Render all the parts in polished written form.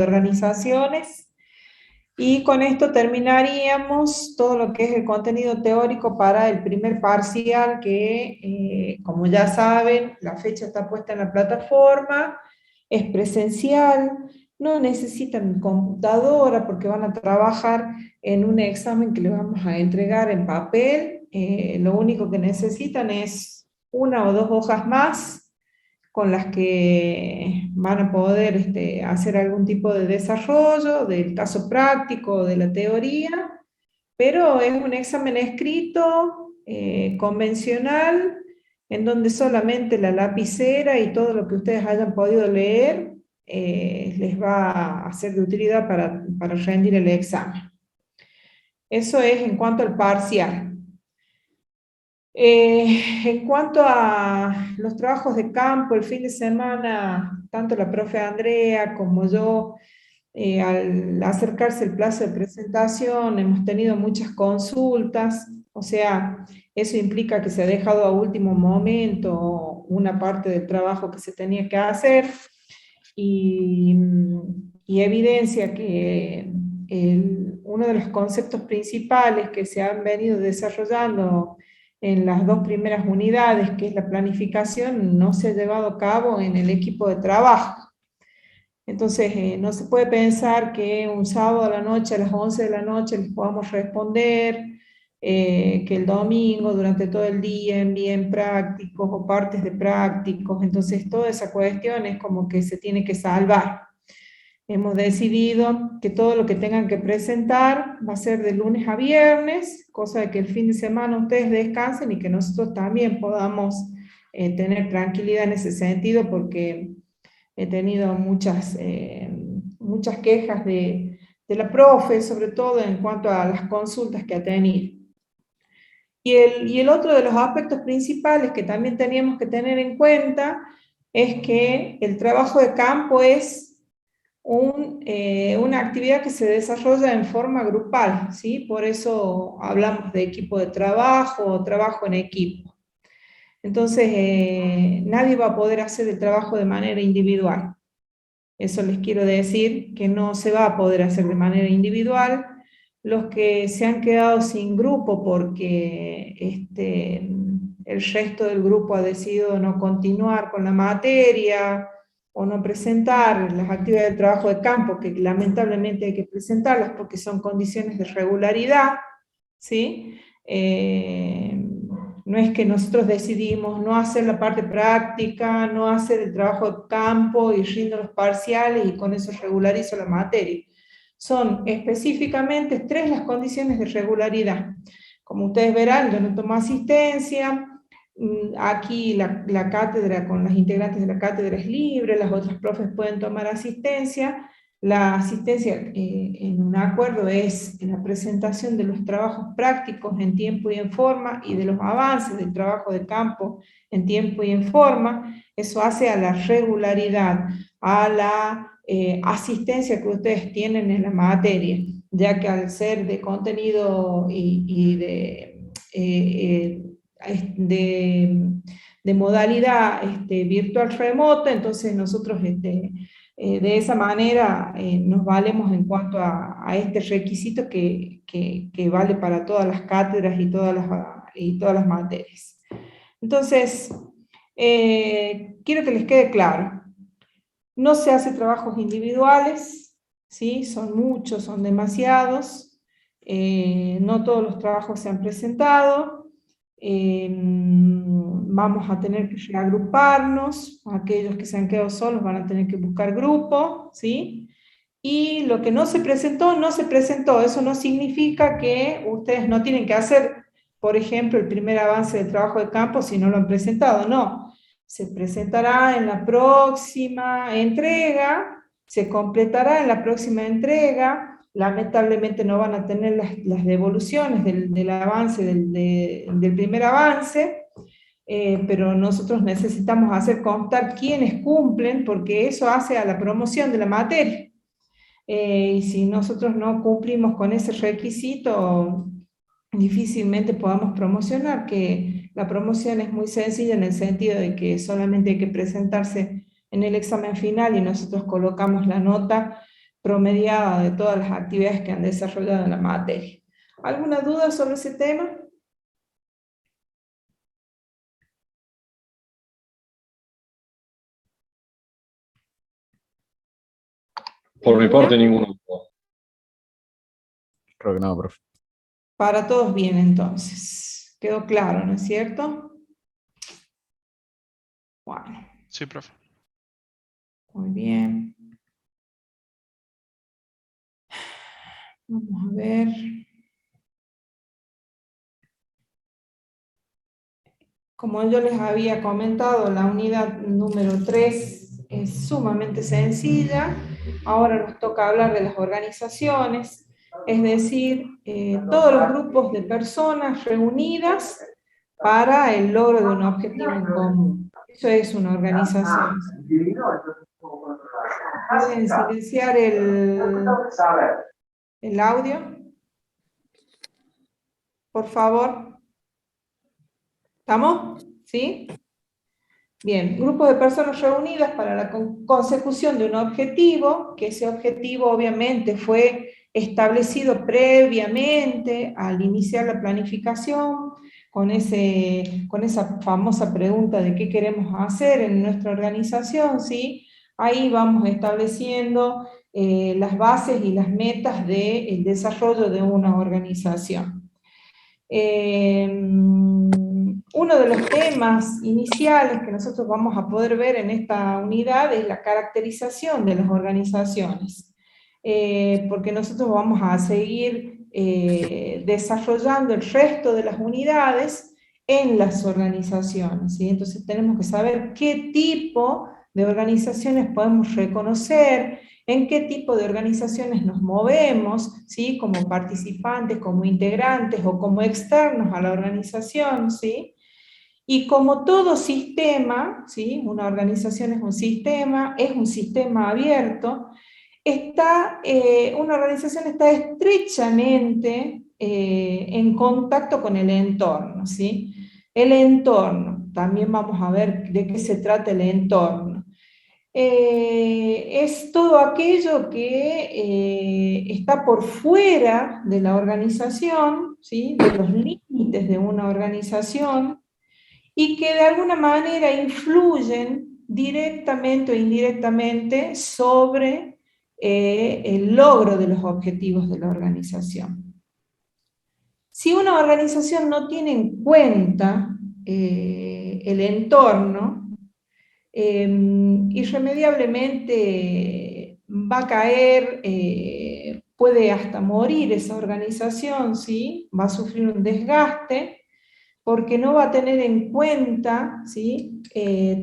organizaciones. Y con esto terminaríamos todo lo que es el contenido teórico para el primer parcial que, como ya saben, la fecha está puesta en la plataforma, es presencial, no necesitan computadora porque van a trabajar en un examen que les vamos a entregar en papel. Lo único que necesitan es una o dos hojas más con las que van a poder hacer algún tipo de desarrollo del caso práctico, de la teoría, pero es un examen escrito, convencional, en donde solamente la lapicera y todo lo que ustedes hayan podido leer les va a ser de utilidad para rendir el examen. Eso es en cuanto al parcial. En cuanto a los trabajos de campo, el fin de semana, tanto la profe Andrea como yo, al acercarse el plazo de presentación, hemos tenido muchas consultas, o sea, eso implica que se ha dejado a último momento una parte del trabajo que se tenía que hacer y, y evidencia que uno de los conceptos principales que se han venido desarrollando en las dos primeras unidades, que es la planificación, no se ha llevado a cabo en el equipo de trabajo. Entonces, no se puede pensar que un sábado a la noche, a las 11 de la noche, les podamos responder, que el domingo, durante todo el día, envíen prácticos o partes de prácticos. Entonces, toda esa cuestión es como que se tiene que salvar. Hemos decidido que todo lo que tengan que presentar va a ser de lunes a viernes, cosa de que el fin de semana ustedes descansen y que nosotros también podamos tener tranquilidad en ese sentido, porque he tenido muchas quejas de la profe, sobre todo en cuanto a las consultas que ha tenido. Y el otro de los aspectos principales que también teníamos que tener en cuenta es que el trabajo de campo es una actividad que se desarrolla en forma grupal, ¿sí? Por eso hablamos de equipo de trabajo o trabajo en equipo. Entonces, nadie va a poder hacer el trabajo de manera individual. Eso les quiero decir, que no se va a poder hacer de manera individual. Los que se han quedado sin grupo porque el resto del grupo ha decidido no continuar con la materia o no presentar las actividades de trabajo de campo, que lamentablemente hay que presentarlas porque son condiciones de regularidad, ¿sí? No es que nosotros decidimos no hacer la parte práctica, no hacer el trabajo de campo y rindo los parciales y con eso regularizo la materia. Son específicamente tres las condiciones de regularidad. Como ustedes verán, yo no tomo asistencia, aquí la cátedra con las integrantes de la cátedra es libre, las otras profes pueden tomar asistencia. La asistencia en un acuerdo es en la presentación de los trabajos prácticos en tiempo y en forma y de los avances del trabajo de campo en tiempo y en forma. Eso hace a la regularidad, a la asistencia que ustedes tienen en la materia, ya que al ser de contenido y de modalidad virtual remota, entonces nosotros de esa manera nos valemos en cuanto a este requisito que vale para todas las cátedras y todas las materias. Entonces, quiero que les quede claro, no se hace trabajos individuales, ¿sí? Son muchos, son demasiados, no todos los trabajos se han presentado, vamos a tener que reagruparnos, aquellos que se han quedado solos van a tener que buscar grupo, ¿sí? Y lo que no se presentó, no se presentó. Eso no significa que ustedes no tienen que hacer, por ejemplo, el primer avance del trabajo de campo si no lo han presentado, no. Se presentará en la próxima entrega, se completará en la próxima entrega. Lamentablemente no van a tener las devoluciones del avance, del primer avance, pero nosotros necesitamos hacer constar quiénes cumplen, porque eso hace a la promoción de la materia. Y si nosotros no cumplimos con ese requisito, difícilmente podamos promocionar, que la promoción es muy sencilla en el sentido de que solamente hay que presentarse en el examen final y nosotros colocamos la nota promediada de todas las actividades que han desarrollado en la materia. ¿Alguna duda sobre ese tema? Por mi parte, ninguno. Creo que no, profe. Para todos bien, entonces. ¿Quedó claro, no es cierto? Bueno. Sí, profe. Muy bien. Vamos a ver. Como yo les había comentado, la unidad número 3 es sumamente sencilla. Ahora nos toca hablar de las organizaciones, es decir, todos los grupos de personas reunidas para el logro de un objetivo en común. Eso es una organización. ¿Pueden silenciar el audio? Por favor. ¿Estamos? ¿Sí? Bien, grupos de personas reunidas para la consecución de un objetivo, que ese objetivo obviamente fue establecido previamente al iniciar la planificación, con esa famosa pregunta de qué queremos hacer en nuestra organización, ¿sí? Ahí vamos estableciendo las bases y las metas del desarrollo de una organización. Uno de los temas iniciales que nosotros vamos a poder ver en esta unidad es la caracterización de las organizaciones, porque nosotros vamos a seguir desarrollando el resto de las unidades en las organizaciones, ¿sí? Entonces tenemos que saber qué tipo de organizaciones podemos reconocer, en qué tipo de organizaciones nos movemos, ¿sí? Como participantes, como integrantes o como externos a la organización, ¿sí? Y como todo sistema, ¿sí? Una organización es un sistema abierto, una organización está estrechamente en contacto con el entorno, ¿sí? El entorno, también vamos a ver de qué se trata el entorno. Es todo aquello que está por fuera de la organización, ¿sí? De los límites de una organización, y que de alguna manera influyen directamente o indirectamente sobre el logro de los objetivos de la organización. Si una organización no tiene en cuenta el entorno, irremediablemente va a caer, puede hasta morir esa organización, ¿sí? Va a sufrir un desgaste, porque no va a tener en cuenta, ¿sí?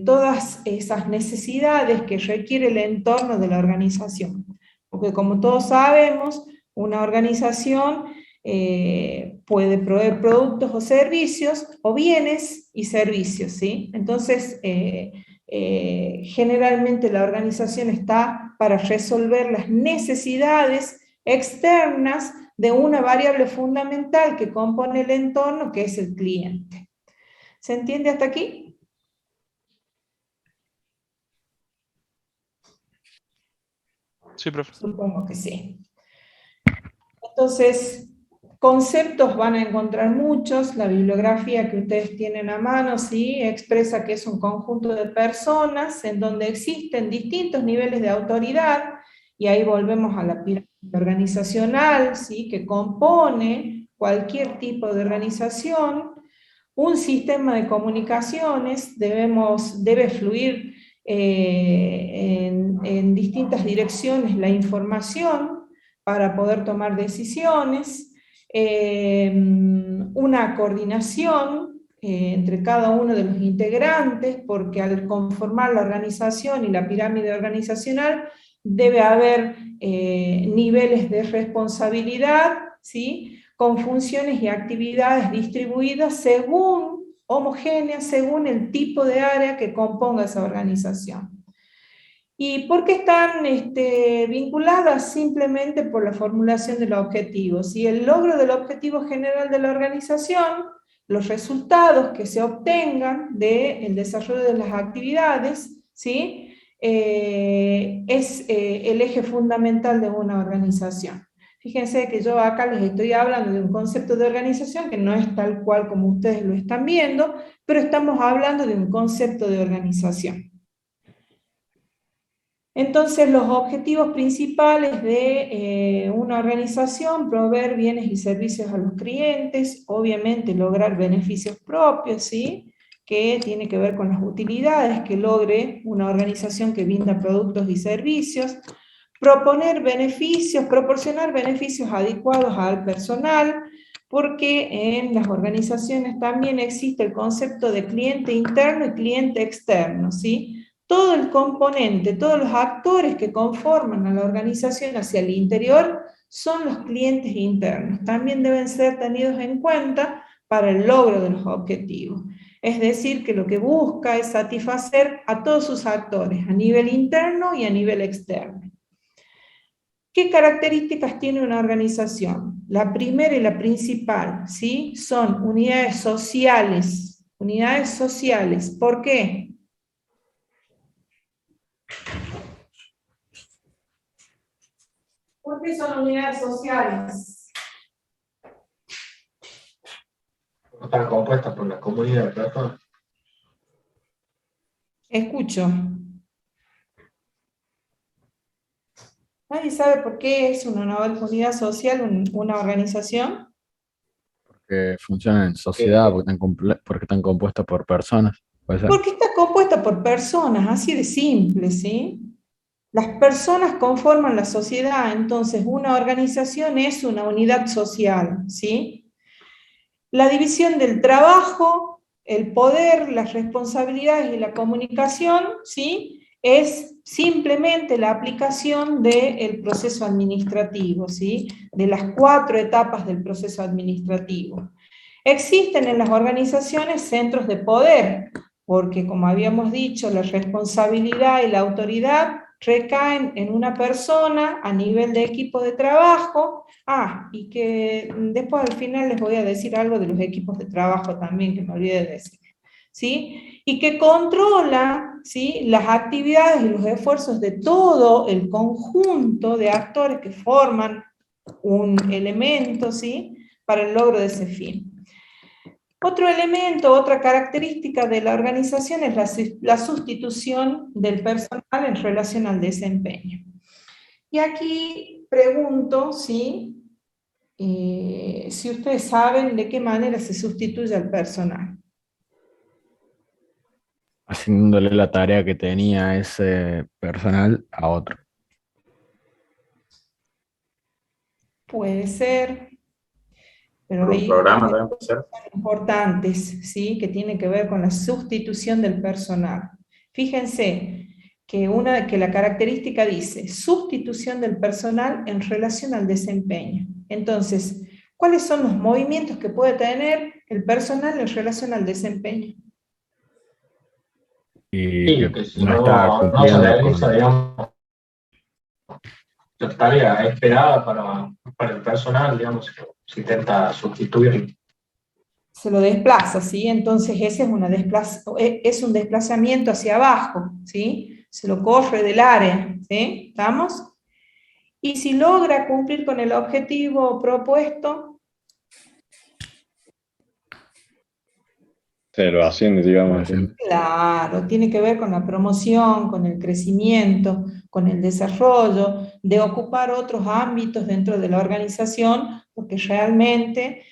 Todas esas necesidades que requiere el entorno de la organización. Porque como todos sabemos, una organización puede proveer productos o servicios, o bienes y servicios, ¿sí? Entonces, generalmente la organización está para resolver las necesidades externas de una variable fundamental que compone el entorno, que es el cliente. ¿Se entiende hasta aquí? Sí, profe. Supongo que sí. Entonces, conceptos van a encontrar muchos. La bibliografía que ustedes tienen a mano, ¿sí? Expresa que es un conjunto de personas en donde existen distintos niveles de autoridad, y ahí volvemos a la pirámide organizacional, ¿sí? Que compone cualquier tipo de organización. Un sistema de comunicaciones debe fluir en distintas direcciones la información para poder tomar decisiones, una coordinación entre cada uno de los integrantes, porque al conformar la organización y la pirámide organizacional debe haber niveles de responsabilidad, ¿sí? Con funciones y actividades distribuidas homogéneas según el tipo de área que componga esa organización. ¿Y por qué están vinculadas? Simplemente por la formulación de los objetivos. Y el logro del objetivo general de la organización, los resultados que se obtengan del desarrollo de las actividades, ¿sí? es el eje fundamental de una organización. Fíjense que yo acá les estoy hablando de un concepto de organización que no es tal cual como ustedes lo están viendo, pero estamos hablando de un concepto de organización. Entonces, los objetivos principales de una organización: proveer bienes y servicios a los clientes, obviamente lograr beneficios propios, ¿sí?, que tiene que ver con las utilidades que logre una organización que brinda productos y servicios, proponer beneficios, proporcionar beneficios adecuados al personal, porque en las organizaciones también existe el concepto de cliente interno y cliente externo, ¿sí? Todo el componente, todos los actores que conforman a la organización hacia el interior son los clientes internos. También deben ser tenidos en cuenta para el logro de los objetivos. Es decir, que lo que busca es satisfacer a todos sus actores, a nivel interno y a nivel externo. ¿Qué características tiene una organización? La primera y la principal, ¿sí?, son unidades sociales. Unidades sociales. ¿Por qué? ¿Por qué son unidades sociales? Están compuestas por la comunidad de personas. Escucho. ¿Nadie sabe por qué es una unidad social, una organización? Que funcionan en sociedad, porque están compuestas por personas. ¿Puede ser? Porque está compuesta por personas, así de simple, ¿sí? Las personas conforman la sociedad, entonces una organización es una unidad social, ¿sí? La división del trabajo, el poder, las responsabilidades y la comunicación, ¿sí?, es simplemente la aplicación del proceso administrativo, ¿sí?, de las 4 etapas del proceso administrativo. Existen en las organizaciones centros de poder, porque como habíamos dicho, la responsabilidad y la autoridad recaen en una persona a nivel de equipo de trabajo. Y que después al final les voy a decir algo de los equipos de trabajo también, que me olvidé de decir, ¿sí? Y que controla, ¿sí?, las actividades y los esfuerzos de todo el conjunto de actores que forman un elemento, ¿sí?, para el logro de ese fin. Otro elemento, otra característica de la organización es la sustitución del personal en relación al desempeño. Y aquí pregunto, ¿sí?, si ustedes saben de qué manera se sustituye al personal. Haciéndole la tarea que tenía ese personal a otro. Puede ser, pero Por un hay programa también puede ser. importantes, ¿sí?, que tienen que ver con la sustitución del personal. Fíjense que la característica dice sustitución del personal en relación al desempeño. Entonces, ¿cuáles son los movimientos que puede tener el personal en relación al desempeño? Y Sí, que que si no no, está no se cumpliendo realiza, digamos, la tarea esperada para el personal, digamos, se intenta sustituir. Se lo desplaza, ¿sí? Entonces ese es un desplazamiento hacia abajo, ¿sí? Se lo corre del área, ¿sí? ¿Estamos? Y si logra cumplir con el objetivo propuesto, Se lo asciende, digamos. claro, tiene que ver con la promoción, con el crecimiento, con el desarrollo, de ocupar otros ámbitos dentro de la organización, porque realmente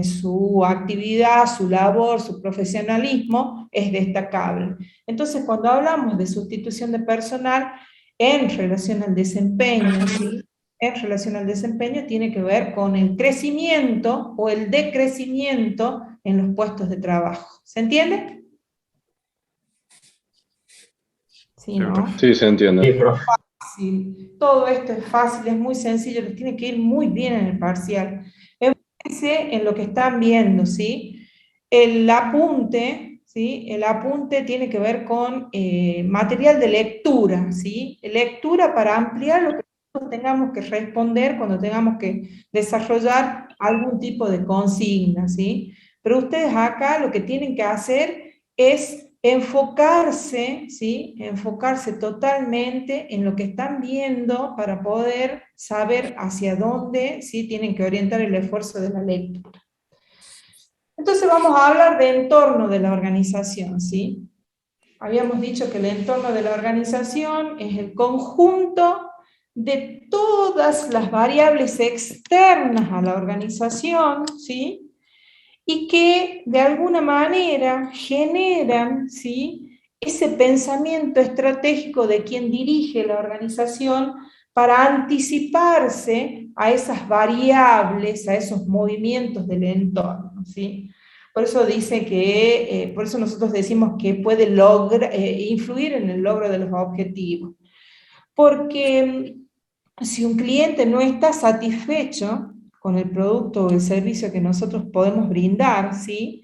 su actividad, su labor, su profesionalismo es destacable. Entonces, cuando hablamos de sustitución de personal en relación al desempeño, ¿sí?, en relación al desempeño tiene que ver con el crecimiento o el decrecimiento en los puestos de trabajo. ¿Se entiende? Sí, ¿no? Sí, se entiende. Sí, profe. Fácil. Todo esto es fácil, es muy sencillo, les tiene que ir muy bien en el parcial. Enfóquense en lo que están viendo, ¿sí? El apunte, ¿sí? El apunte tiene que ver con material de lectura, ¿sí? Lectura para ampliar lo que nosotros tengamos que responder cuando tengamos que desarrollar algún tipo de consigna, ¿sí? Pero ustedes acá lo que tienen que hacer es enfocarse, ¿sí? Enfocarse totalmente en lo que están viendo para poder saber hacia dónde, ¿sí? Tienen que orientar el esfuerzo de la lectura. Entonces vamos a hablar de entorno de la organización, ¿sí? Habíamos dicho que el entorno de la organización es el conjunto de todas las variables externas a la organización, ¿sí? Y que de alguna manera generan, ¿sí?, ese pensamiento estratégico de quien dirige la organización para anticiparse a esas variables, a esos movimientos del entorno, ¿sí? Por eso dice que, por eso nosotros decimos que puede influir en el logro de los objetivos. Porque si un cliente no está satisfecho con el producto o el servicio que nosotros podemos brindar, ¿sí?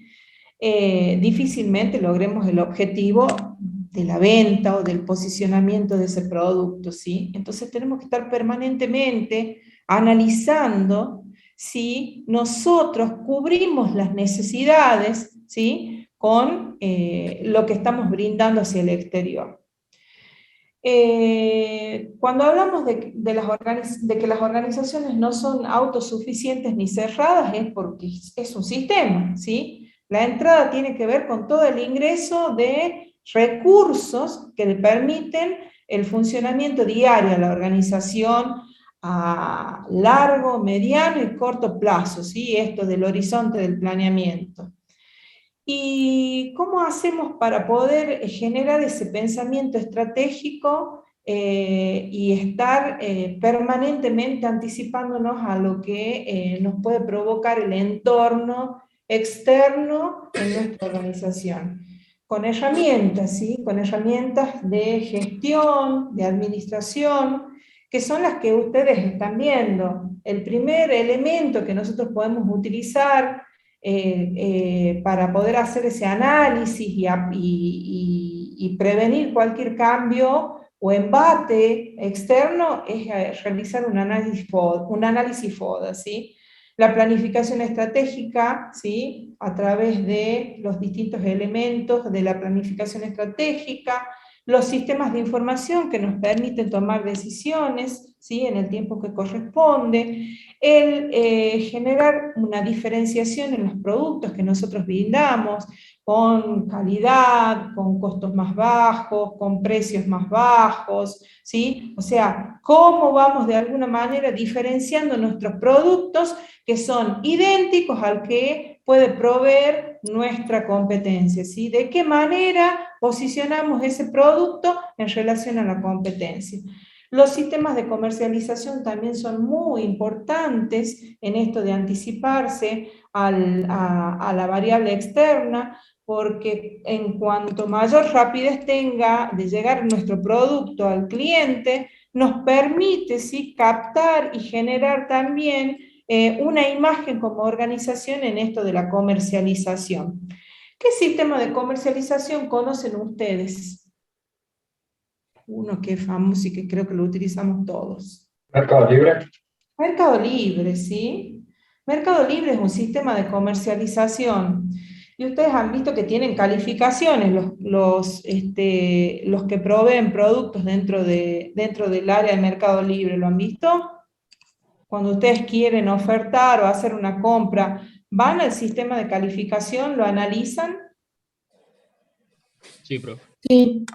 Difícilmente logremos el objetivo de la venta o del posicionamiento de ese producto, ¿sí? Entonces tenemos que estar permanentemente analizando si nosotros cubrimos las necesidades, ¿sí?, con lo que estamos brindando hacia el exterior. Cuando hablamos de que las organizaciones no son autosuficientes ni cerradas, es porque es un sistema, ¿sí? La entrada tiene que ver con todo el ingreso de recursos que le permiten el funcionamiento diario de la organización a largo, mediano y corto plazo, ¿sí? Esto del horizonte del planeamiento. ¿Y cómo hacemos para poder generar ese pensamiento estratégico y estar permanentemente anticipándonos a lo que nos puede provocar el entorno externo en nuestra organización? Con herramientas, ¿sí? Con herramientas de gestión, de administración, que son las que ustedes están viendo. El primer elemento que nosotros podemos utilizar para poder hacer ese análisis y prevenir cualquier cambio o embate externo es realizar un análisis FODA, ¿sí? La planificación estratégica, ¿sí?, a través de los distintos elementos de la planificación estratégica, los sistemas de información que nos permiten tomar decisiones, ¿sí?, en el tiempo que corresponde, el generar una diferenciación en los productos que nosotros brindamos, con calidad, con costos más bajos, con precios más bajos, ¿sí? O sea, cómo vamos de alguna manera diferenciando nuestros productos que son idénticos al que puede proveer nuestra competencia, ¿sí? ¿De qué manera posicionamos ese producto en relación a la competencia? Los sistemas de comercialización también son muy importantes en esto de anticiparse a la variable externa, porque en cuanto mayor rapidez tenga de llegar nuestro producto al cliente, nos permite, ¿sí?, captar y generar también una imagen como organización en esto de la comercialización. ¿Qué sistema de comercialización conocen ustedes? Uno que es famoso y que creo que lo utilizamos todos. Mercado Libre. Mercado Libre, ¿sí? Mercado Libre es un sistema de comercialización. Y ustedes han visto que tienen calificaciones los que proveen productos dentro del área de Mercado Libre. ¿Lo han visto? Cuando ustedes quieren ofertar o hacer una compra, ¿van al sistema de calificación? ¿Lo analizan? Sí, profe. Sí.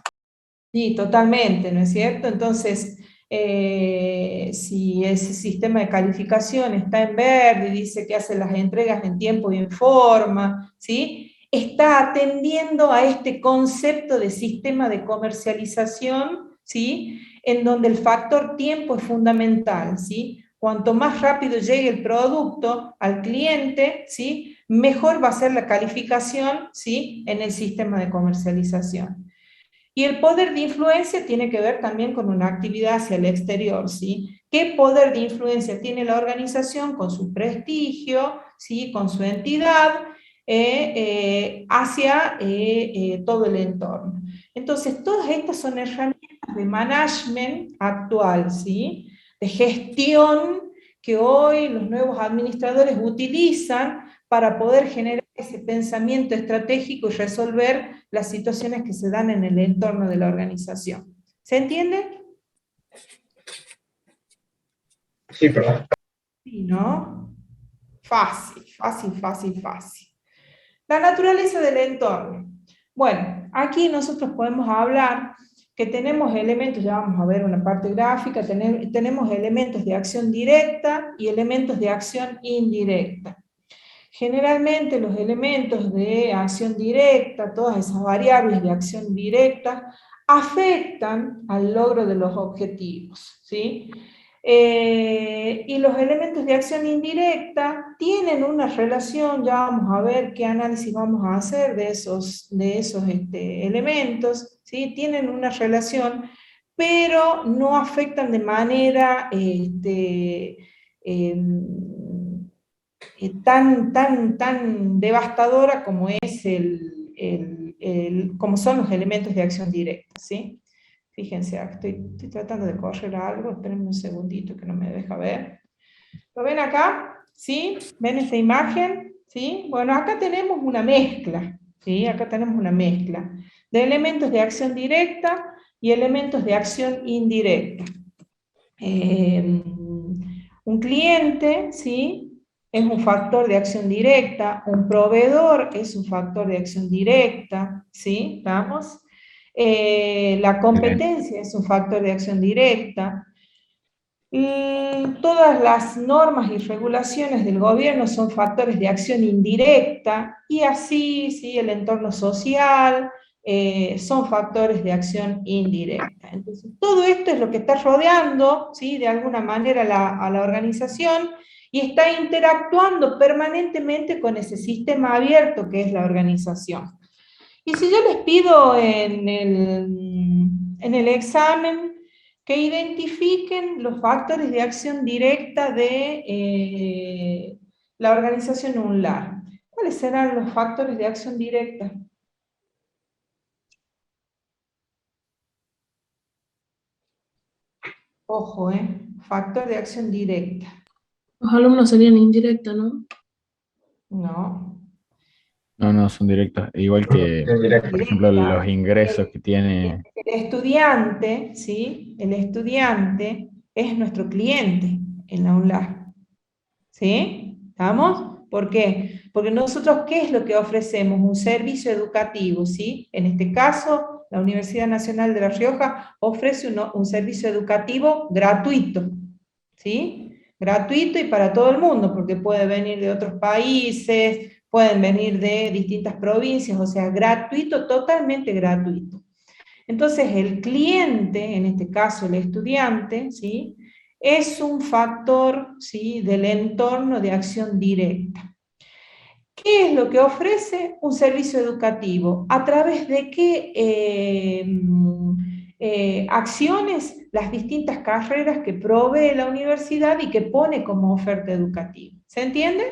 Sí, totalmente, ¿no es cierto? Entonces, si ese sistema de calificación está en verde y dice que hace las entregas en tiempo y en forma, ¿sí?, está atendiendo a este concepto de sistema de comercialización, ¿sí?, en donde el factor tiempo es fundamental, ¿sí? Cuanto más rápido llegue el producto al cliente, ¿sí?, mejor va a ser la calificación, ¿sí?, en el sistema de comercialización. Y el poder de influencia tiene que ver también con una actividad hacia el exterior, ¿sí? ¿Qué poder de influencia tiene la organización con su prestigio, ¿sí?, con su entidad, hacia todo el entorno? Entonces, todas estas son herramientas de management actual, ¿sí?, de gestión que hoy los nuevos administradores utilizan para poder generar ese pensamiento estratégico y resolver las situaciones que se dan en el entorno de la organización. ¿Se entiende? Sí, perdón. Sí, ¿no? Fácil, fácil, fácil, fácil. La naturaleza del entorno. Bueno, aquí nosotros podemos hablar que tenemos elementos, ya vamos a ver una parte gráfica, tenemos elementos de acción directa y elementos de acción indirecta. Generalmente los elementos de acción directa, todas esas variables de acción directa, afectan al logro de los objetivos, ¿sí? Y los elementos de acción indirecta tienen una relación, ya vamos a ver qué análisis vamos a hacer de esos elementos, ¿sí? Tienen una relación, pero no afectan de manera tan devastadora como es como son los elementos de acción directa, ¿sí? Fíjense, estoy tratando de correr algo, espérenme un segundito que no me deja ver. ¿Lo ven acá? ¿Sí? ¿Ven esta imagen? ¿Sí? Bueno, acá tenemos una mezcla, ¿sí? Acá tenemos una mezcla de elementos de acción directa y elementos de acción indirecta. Un cliente, ¿sí? Es un factor de acción directa, un proveedor es un factor de acción directa, ¿sí? ¿Vamos? La competencia es un factor de acción directa. Todas las normas y regulaciones del gobierno son factores de acción indirecta, y así, ¿sí? El entorno social son factores de acción indirecta. Entonces, todo esto es lo que está rodeando, ¿sí? De alguna manera a la organización, y está interactuando permanentemente con ese sistema abierto que es la organización. Y si yo les pido en el examen que identifiquen los factores de acción directa de la organización UNLAR, ¿cuáles serán los factores de acción directa? Ojo, factor de acción directa. Los alumnos serían indirectos, ¿no? No. No, son directos. Igual que, Indirecto. por ejemplo, Directa. los ingresos que tiene. El estudiante, ¿sí? El estudiante es nuestro cliente en la UNLAR. ¿Sí? ¿Estamos? ¿Por qué? Porque nosotros, ¿qué es lo que ofrecemos? Un servicio educativo, ¿sí? En este caso, la Universidad Nacional de La Rioja ofrece un servicio educativo gratuito, ¿sí? Gratuito y para todo el mundo, porque puede venir de otros países, pueden venir de distintas provincias, o sea, gratuito, totalmente gratuito. Entonces, el cliente, en este caso el estudiante, ¿sí? Es un factor, ¿sí? Del entorno de acción directa. ¿Qué es lo que ofrece un servicio educativo? ¿A través de qué acciones? Las distintas carreras que provee la universidad y que pone como oferta educativa. ¿Se entiende?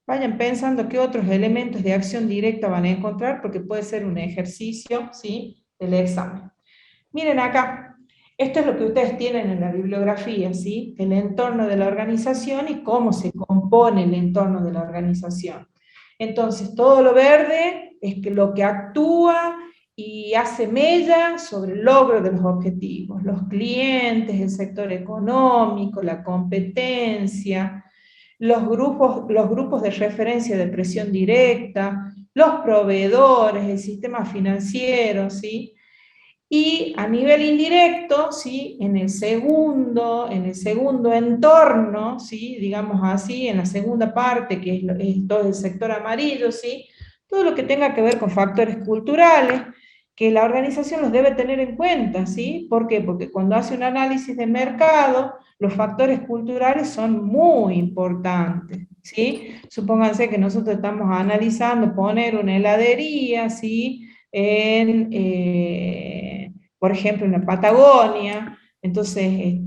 Vayan pensando qué otros elementos de acción directa van a encontrar, porque puede ser un ejercicio, ¿sí? Del examen. Miren acá, esto es lo que ustedes tienen en la bibliografía, ¿sí? El entorno de la organización y cómo se compone el entorno de la organización. Entonces, todo lo verde es lo que actúa y hace mella sobre el logro de los objetivos. Los clientes, el sector económico, la competencia, los grupos de referencia de presión directa, los proveedores, el sistema financiero, ¿sí? Y a nivel indirecto, ¿sí? En el segundo entorno, ¿sí? Digamos así, en la segunda parte, que es todo el sector amarillo, ¿sí? Todo lo que tenga que ver con factores culturales, que la organización los debe tener en cuenta, ¿sí? ¿Por qué? Porque cuando hace un análisis de mercado, los factores culturales son muy importantes, ¿sí? Supónganse que nosotros estamos analizando poner una heladería, ¿sí? Por ejemplo, en la Patagonia. Entonces,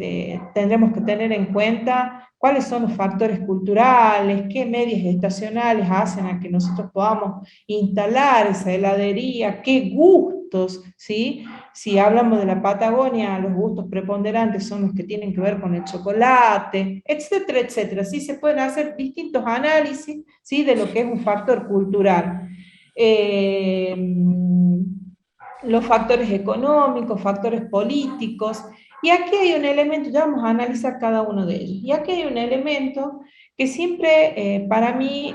tendremos que tener en cuenta cuáles son los factores culturales, qué medios estacionales hacen a que nosotros podamos instalar esa heladería, qué gustos, ¿sí? Si hablamos de la Patagonia, los gustos preponderantes son los que tienen que ver con el chocolate, etcétera, etcétera. Sí, se pueden hacer distintos análisis, ¿sí?, de lo que es un factor cultural. Los factores económicos, factores políticos, y aquí hay un elemento, ya vamos a analizar cada uno de ellos, y aquí hay un elemento que siempre para mí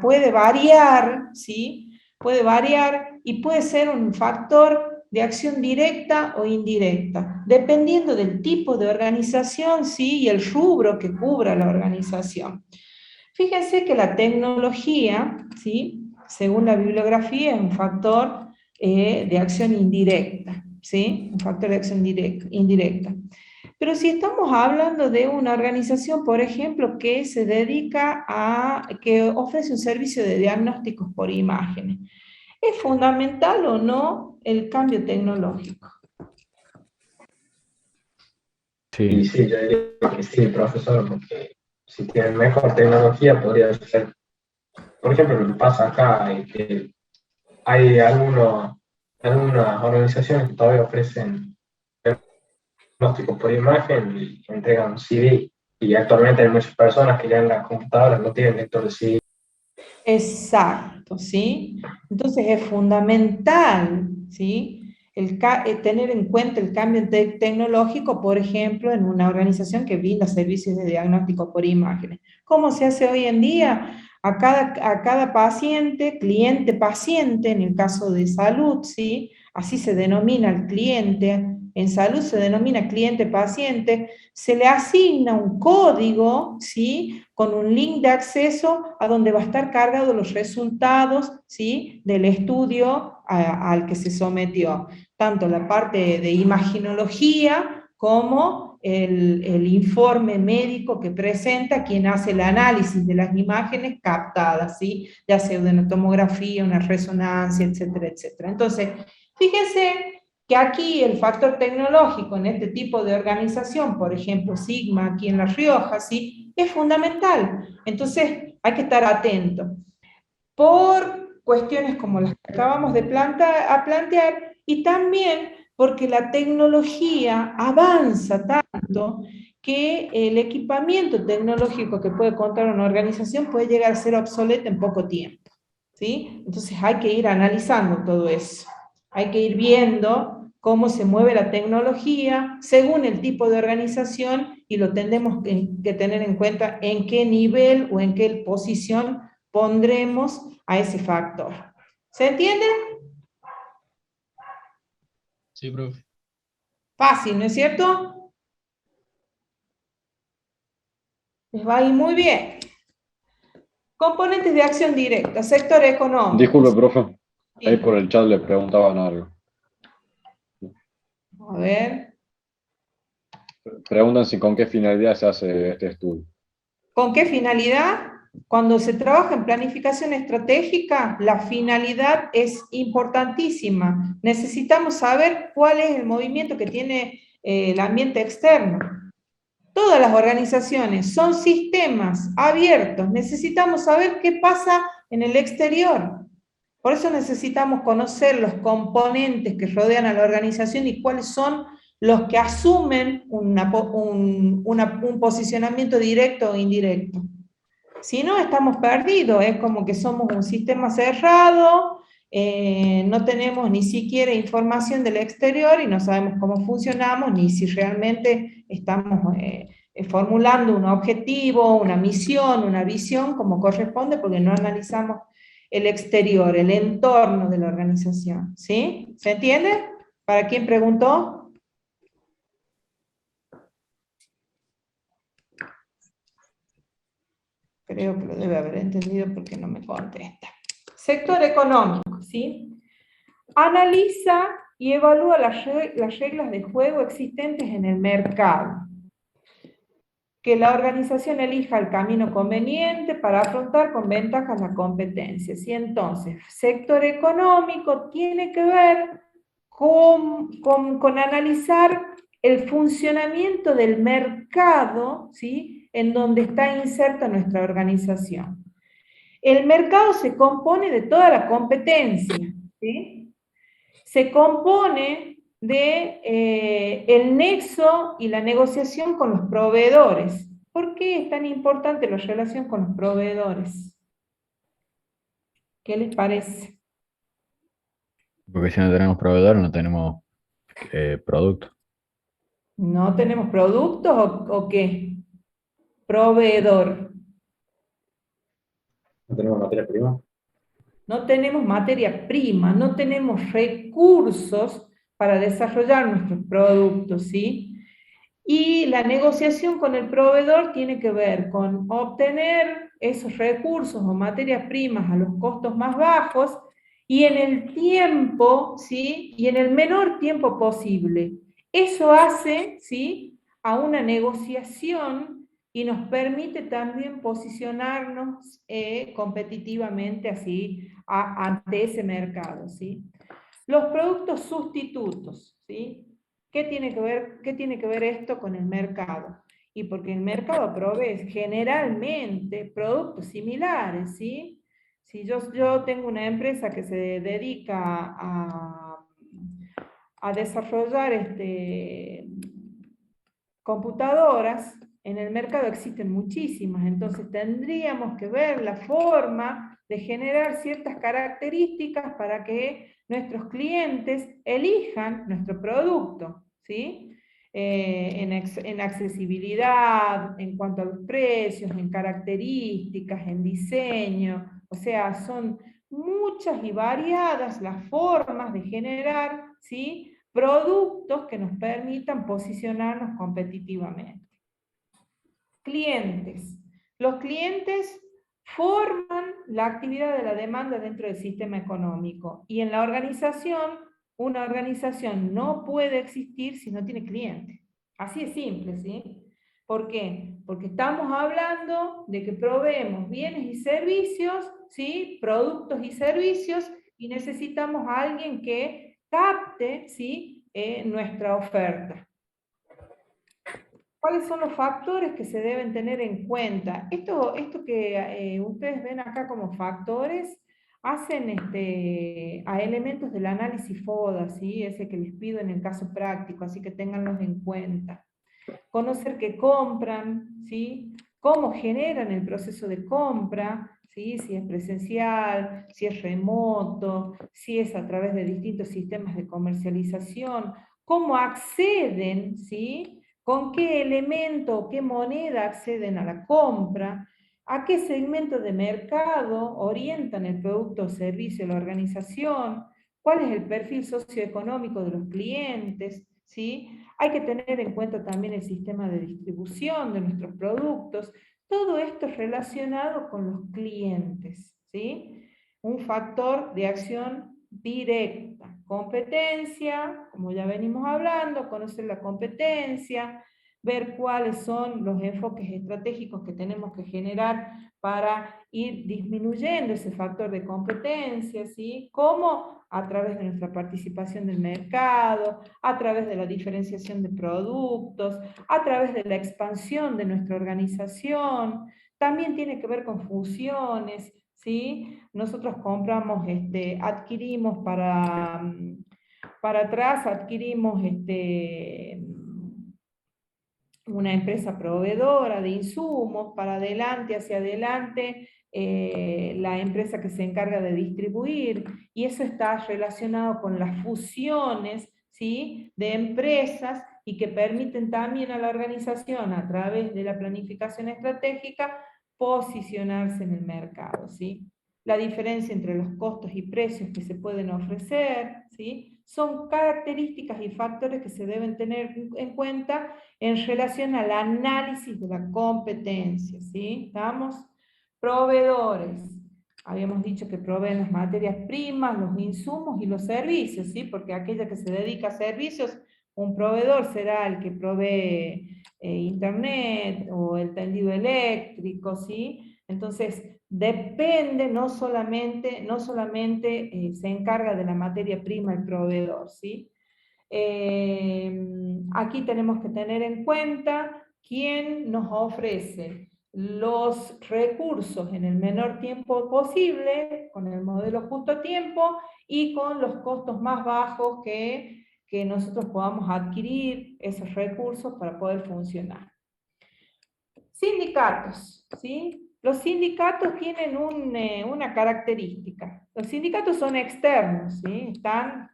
puede variar, ¿sí? Puede variar y puede ser un factor de acción directa o indirecta, dependiendo del tipo de organización, ¿sí?, y el rubro que cubra la organización. Fíjense que la tecnología, ¿sí?, según la bibliografía, es un factor de acción indirecta, ¿sí? Un factor de acción indirecta. Pero si estamos hablando de una organización, por ejemplo, que se dedica que ofrece un servicio de diagnósticos por imágenes, ¿es fundamental o no el cambio tecnológico? Y Sí, sí, yo diría que sí, profesor, porque si tienen mejor tecnología podría ser, por ejemplo, lo que pasa acá es que hay algunas organizaciones que todavía ofrecen diagnósticos por imagen y entregan un CD, y actualmente hay muchas personas que ya en las computadoras no tienen lector de CD. Exacto, ¿sí? Entonces es fundamental, ¿sí?, tener en cuenta el cambio tecnológico, por ejemplo, en una organización que brinda servicios de diagnóstico por imágenes. ¿Cómo se hace hoy en día? A cada paciente, cliente-paciente, en el caso de salud, ¿sí?, así se denomina el cliente, en salud se denomina cliente-paciente, se le asigna un código, ¿sí?, con un link de acceso a donde va a estar cargados los resultados, ¿sí?, del estudio al que se sometió, tanto la parte de imaginología como el informe médico que presenta quien hace el análisis de las imágenes captadas, ¿sí?, ya sea de una tomografía, una resonancia, etcétera, etcétera. Entonces, fíjense que aquí el factor tecnológico en este tipo de organización, por ejemplo, Sigma aquí en La Rioja, ¿sí?, es fundamental. Entonces hay que estar atento. Por cuestiones como las que acabamos de plantear, y también porque la tecnología avanza tanto que el equipamiento tecnológico que puede contar una organización puede llegar a ser obsoleto en poco tiempo, ¿sí? Entonces hay que ir analizando todo eso. Hay que ir viendo cómo se mueve la tecnología según el tipo de organización, y lo tendremos que tener en cuenta en qué nivel o en qué posición pondremos a ese factor. ¿Se entiende? Sí, profe. Fácil, ¿no es cierto? Les va a ir muy bien. Componentes de acción directa, sector económico. Disculpe, profe. Ahí Sí. por el chat le preguntaban algo. A ver. Preguntan si con qué finalidad se hace este estudio. ¿Con qué finalidad? Cuando se trabaja en planificación estratégica, la finalidad es importantísima. Necesitamos saber cuál es el movimiento que tiene el ambiente externo. Todas las organizaciones son sistemas abiertos. Necesitamos saber qué pasa en el exterior. Por eso necesitamos conocer los componentes que rodean a la organización y cuáles son los que asumen un posicionamiento directo o indirecto. Si no, estamos perdidos, es como que somos un sistema cerrado, no tenemos ni siquiera información del exterior y no sabemos cómo funcionamos, ni si realmente estamos formulando un objetivo, una misión, una visión como corresponde, porque no analizamos el exterior, el entorno de la organización. ¿Sí? ¿Se entiende? ¿Para quién preguntó? Creo que lo debe haber entendido porque no me contesta. Sector económico, ¿sí? Analiza y evalúa las reglas de juego existentes en el mercado. Que la organización elija el camino conveniente para afrontar con ventajas la competencia. ¿Sí? Entonces, sector económico tiene que ver con analizar el funcionamiento del mercado, ¿sí?, en donde está inserta nuestra organización. El mercado se compone de toda la competencia, ¿sí? Se compone de el nexo y la negociación con los proveedores. ¿Por qué es tan importante la relación con los proveedores? ¿Qué les parece? Porque si no tenemos proveedores, no tenemos producto. ¿No tenemos productos o qué? Proveedor. No tenemos materia prima. No tenemos materia prima, no tenemos recursos para desarrollar nuestros productos, ¿sí? Y la negociación con el proveedor tiene que ver con obtener esos recursos o materias primas a los costos más bajos y en el tiempo, ¿sí? Y en el menor tiempo posible. Eso hace, ¿sí? A una negociación y nos permite también posicionarnos competitivamente así ante ese mercado, ¿sí? Los productos sustitutos, ¿sí? ¿Qué tiene que ver esto con el mercado? Y porque el mercado provee generalmente productos similares, ¿sí? Si yo tengo una empresa que se dedica a desarrollar computadoras, en el mercado existen muchísimas, entonces tendríamos que ver la forma de generar ciertas características para que nuestros clientes elijan nuestro producto, ¿sí? En accesibilidad, en cuanto a los precios, en características, en diseño, o sea, son muchas y variadas las formas de generar, ¿sí? Productos que nos permitan posicionarnos competitivamente. Clientes. Los clientes forman la actividad de la demanda dentro del sistema económico y en la organización, una organización no puede existir si no tiene clientes. Así es simple, ¿sí? ¿Por qué? Porque estamos hablando de que proveemos bienes y servicios, ¿sí? Productos y servicios, y necesitamos a alguien que capte, ¿sí? Nuestra oferta. ¿Cuáles son los factores que se deben tener en cuenta? Esto que ustedes ven acá como factores hacen a elementos del análisis FODA, ¿sí? Ese que les pido en el caso práctico, así que ténganlos en cuenta. Conocer qué compran, ¿sí? Cómo generan el proceso de compra, ¿sí? Si es presencial, si es remoto, si es a través de distintos sistemas de comercialización, cómo acceden, ¿sí? Con qué elemento, qué moneda acceden a la compra, a qué segmento de mercado orientan el producto o servicio de la organización, cuál es el perfil socioeconómico de los clientes, ¿sí? Hay que tener en cuenta también el sistema de distribución de nuestros productos. Todo esto es relacionado con los clientes, ¿sí? Un factor de acción directa. Competencia, como ya venimos hablando, conocer la competencia, ver cuáles son los enfoques estratégicos que tenemos que generar para ir disminuyendo ese factor de competencia, ¿sí? Cómo a través de nuestra participación del mercado, a través de la diferenciación de productos, a través de la expansión de nuestra organización, también tiene que ver con fusiones, ¿sí? Nosotros compramos, adquirimos para atrás, adquirimos una empresa proveedora de insumos, para adelante, hacia adelante, la empresa que se encarga de distribuir, y eso está relacionado con las fusiones, ¿sí? De empresas y que permiten también a la organización, a través de la planificación estratégica, posicionarse en el mercado, ¿sí? La diferencia entre los costos y precios que se pueden ofrecer, ¿sí? Son características y factores que se deben tener en cuenta en relación al análisis de la competencia, ¿sí? ¿Estamos? Proveedores. Habíamos dicho que proveen las materias primas, los insumos y los servicios, ¿sí? Porque aquella que se dedica a servicios, un proveedor será el que provee internet o el tendido eléctrico, ¿sí? Entonces, depende, no solamente se encarga de la materia prima el proveedor, ¿sí? Aquí tenemos que tener en cuenta quién nos ofrece los recursos en el menor tiempo posible, con el modelo justo a tiempo y con los costos más bajos que que nosotros podamos adquirir esos recursos para poder funcionar. Sindicatos, ¿sí? Los sindicatos tienen una característica. Los sindicatos son externos, ¿sí? Están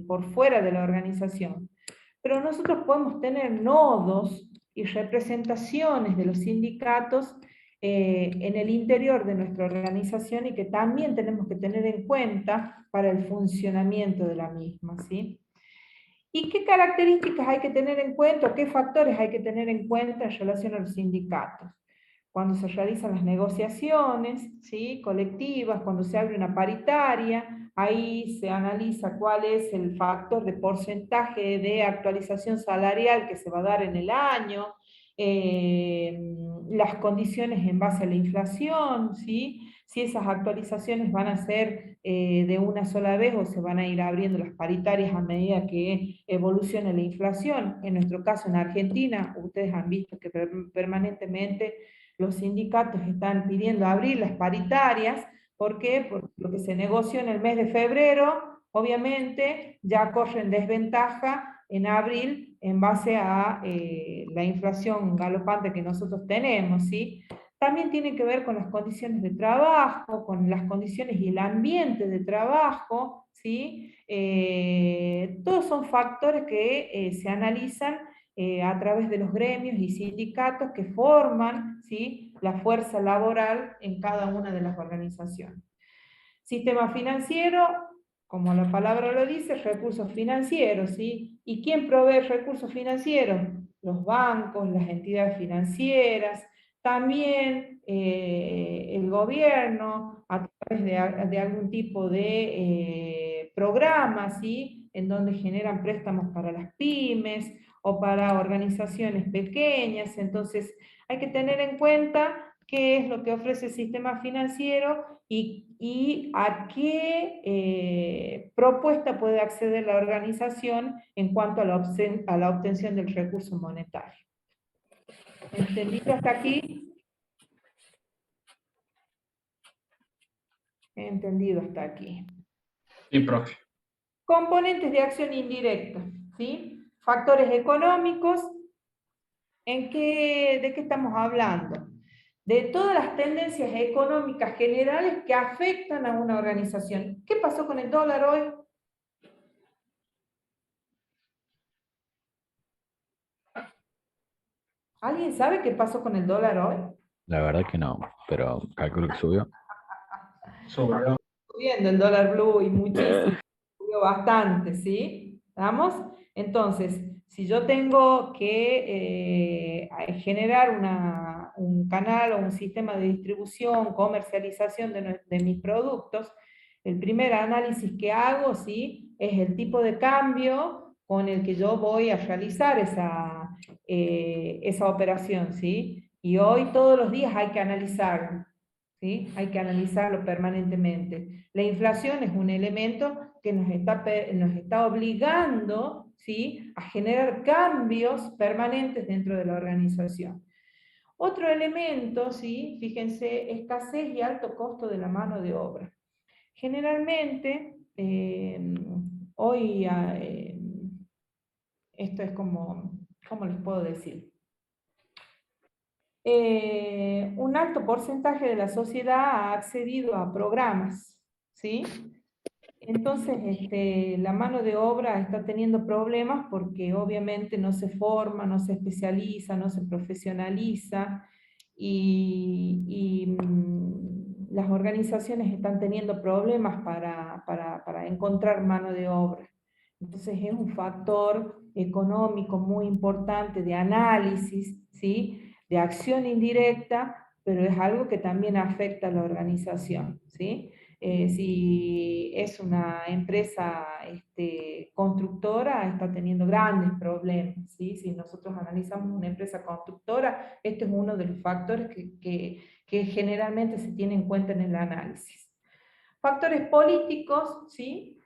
por fuera de la organización. Pero nosotros podemos tener nodos y representaciones de los sindicatos en el interior de nuestra organización y que también tenemos que tener en cuenta para el funcionamiento de la misma, ¿sí? ¿Y qué características hay que tener en cuenta, o qué factores hay que tener en cuenta en relación a los sindicatos? Cuando se realizan las negociaciones, ¿sí?, colectivas, cuando se abre una paritaria, ahí se analiza cuál es el factor de porcentaje de actualización salarial que se va a dar en el año, las condiciones en base a la inflación, ¿sí?, si esas actualizaciones van a ser de una sola vez o se van a ir abriendo las paritarias a medida que evolucione la inflación. En nuestro caso en Argentina, ustedes han visto que permanentemente los sindicatos están pidiendo abrir las paritarias. ¿Por qué? Porque lo que se negoció en el mes de febrero, obviamente, ya corre en desventaja en abril en base a la inflación galopante que nosotros tenemos, ¿sí? También tiene que ver con las condiciones de trabajo, con las condiciones y el ambiente de trabajo, ¿sí? Todos son factores que se analizan a través de los gremios y sindicatos que forman, ¿sí?, la fuerza laboral en cada una de las organizaciones. Sistema financiero, como la palabra lo dice, recursos financieros, ¿sí? ¿Y quién provee recursos financieros? Los bancos, las entidades financieras, también el gobierno, a través de algún tipo de programa, ¿sí?, en donde generan préstamos para las pymes o para organizaciones pequeñas. Entonces, hay que tener en cuenta qué es lo que ofrece el sistema financiero y a qué propuesta puede acceder la organización en cuanto a la obtención del recurso monetario. ¿Entendido hasta aquí? Entendido hasta aquí. Sí, profe. Componentes de acción indirecta, ¿sí? Factores económicos. ¿De qué estamos hablando? De todas las tendencias económicas generales que afectan a una organización. ¿Qué pasó con el dólar hoy? ¿Alguien sabe qué pasó con el dólar hoy? La verdad que no, pero calculo que subió. Subió. Subiendo el dólar blue y muchísimo, subió bastante, ¿sí? ¿Estamos? Entonces, si yo tengo que generar un canal o un sistema de distribución, comercialización de mis productos, el primer análisis que hago, ¿sí?, es el tipo de cambio con el que yo voy a realizar esa operación, ¿sí? Y hoy todos los días hay que analizarlo, ¿sí? Hay que analizarlo permanentemente. La inflación es un elemento que nos está obligando, ¿sí?, a generar cambios permanentes dentro de la organización. Otro elemento, ¿sí?, fíjense, escasez y alto costo de la mano de obra. Generalmente, hoy, esto es como, ¿cómo les puedo decir? Un alto porcentaje de la sociedad ha accedido a programas, ¿sí? Entonces, la mano de obra está teniendo problemas porque obviamente no se forma, no se especializa, no se profesionaliza y las organizaciones están teniendo problemas para encontrar mano de obra. Entonces es un factor económico muy importante de análisis, ¿sí?, de acción indirecta, pero es algo que también afecta a la organización, ¿sí? Si es una empresa constructora, está teniendo grandes problemas, ¿sí? Si nosotros analizamos una empresa constructora, este es uno de los factores que generalmente se tiene en cuenta en el análisis. Factores políticos, ¿sí?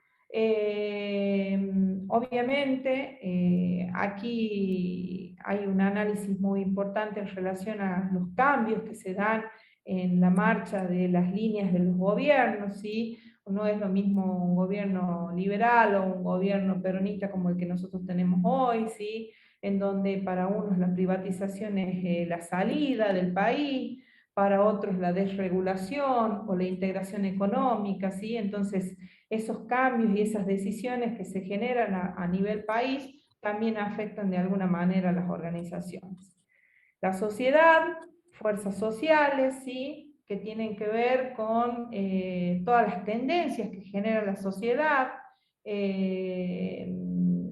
Obviamente, aquí hay un análisis muy importante en relación a los cambios que se dan en la marcha de las líneas de los gobiernos, ¿sí? O no es lo mismo un gobierno liberal o un gobierno peronista como el que nosotros tenemos hoy, ¿sí? En donde para unos la privatización es la salida del país, para otros la desregulación o la integración económica, ¿sí? Entonces, esos cambios y esas decisiones que se generan a nivel país también afectan de alguna manera a las organizaciones. La sociedad, fuerzas sociales, ¿sí? Que tienen que ver con todas las tendencias que genera la sociedad,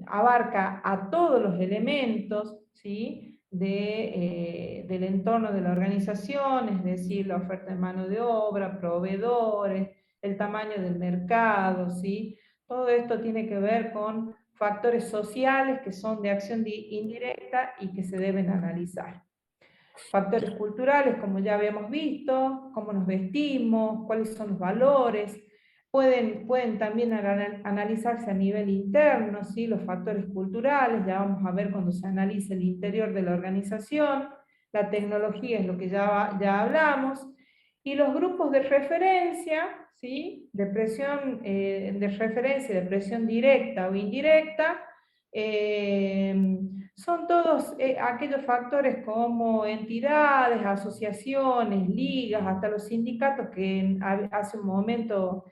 abarca a todos los elementos, ¿sí? Del entorno de la organización, es decir, la oferta de mano de obra, proveedores, el tamaño del mercado, ¿sí? Todo esto tiene que ver con factores sociales que son de acción indirecta y que se deben analizar. Factores culturales, como ya habíamos visto, cómo nos vestimos, cuáles son los valores, pueden también analizarse a nivel interno, ¿sí? Los factores culturales, ya vamos a ver cuando se analice el interior de la organización, la tecnología es lo que ya hablamos, y los grupos de referencia, ¿sí? De presión, de referencia, de presión directa o indirecta, son todos aquellos factores como entidades, asociaciones, ligas, hasta los sindicatos que hace un momento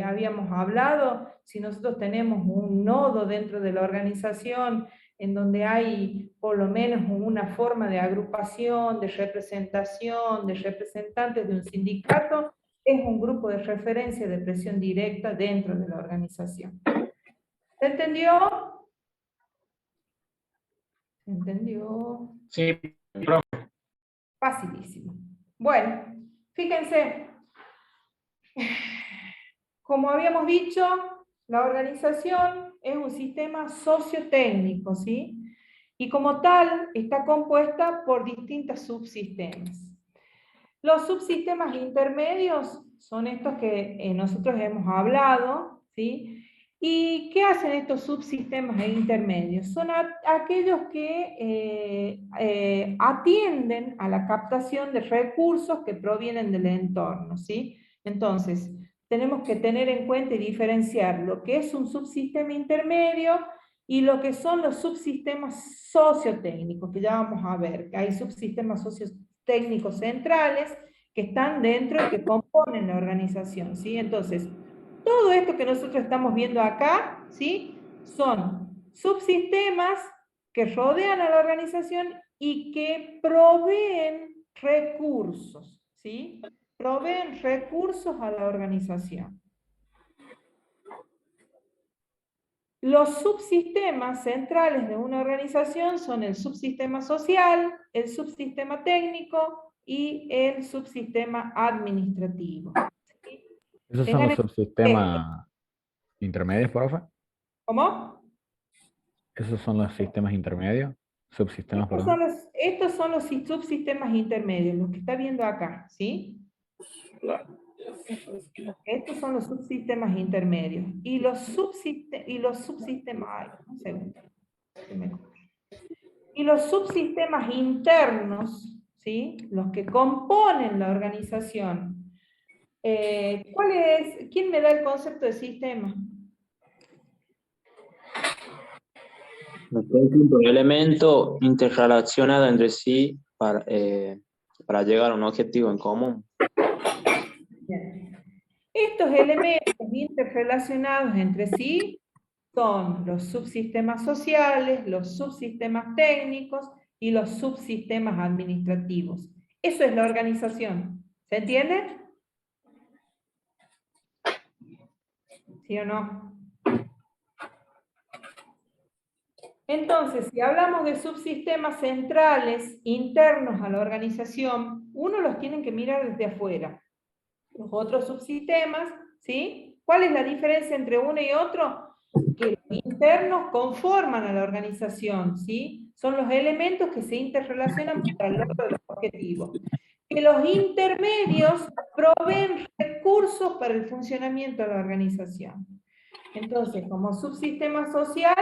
habíamos hablado. Si nosotros tenemos un nodo dentro de la organización en donde hay por lo menos una forma de agrupación, de representación, de representantes de un sindicato, es un grupo de referencia de presión directa dentro de la organización. ¿Se entendió? ¿Se entendió? Sí, Facilísimo. Bueno, fíjense, como habíamos dicho, la organización es un sistema sociotécnico, ¿sí? Y como tal, está compuesta por distintos subsistemas. Los subsistemas intermedios son estos que nosotros hemos hablado, ¿sí? ¿Y qué hacen estos subsistemas intermedios? Son aquellos que atienden a la captación de recursos que provienen del entorno, ¿sí? Entonces, tenemos que tener en cuenta y diferenciar lo que es un subsistema intermedio y lo que son los subsistemas sociotécnicos, que ya vamos a ver, que hay subsistemas sociotécnicos centrales que están dentro y que componen la organización, ¿sí? Entonces, todo esto que nosotros estamos viendo acá, ¿sí? Son subsistemas que rodean a la organización y que proveen recursos, ¿sí? Proveen recursos a la organización. Los subsistemas centrales de una organización son el subsistema social, el subsistema técnico y el subsistema administrativo. ¿Sí? ¿Esos son los subsistemas intermedios, profe? ¿Cómo? ¿Esos son los sistemas intermedios? Subsistemas, perdón. Estos son los subsistemas intermedios, los que está viendo acá, ¿sí? Estos son los subsistemas intermedios. Y los subsistemas, ay, un segundo. Y los subsistemas internos, ¿sí? Los que componen la organización. ¿Quién me da el concepto de sistema? un conjunto de elementos interrelacionados entre sí para llegar a un objetivo en común. Bien. Estos elementos interrelacionados entre sí son los subsistemas sociales, los subsistemas técnicos y los subsistemas administrativos. Eso es la organización. ¿Se entiende? ¿Sí o no? Entonces, si hablamos de subsistemas centrales internos a la organización, uno los tiene que mirar desde afuera. Los otros subsistemas, ¿sí? ¿Cuál es la diferencia entre uno y otro? Que los internos conforman a la organización, ¿sí? Son los elementos que se interrelacionan para el logro de los objetivos. Que los intermedios proveen recursos para el funcionamiento de la organización. Entonces, como subsistema social,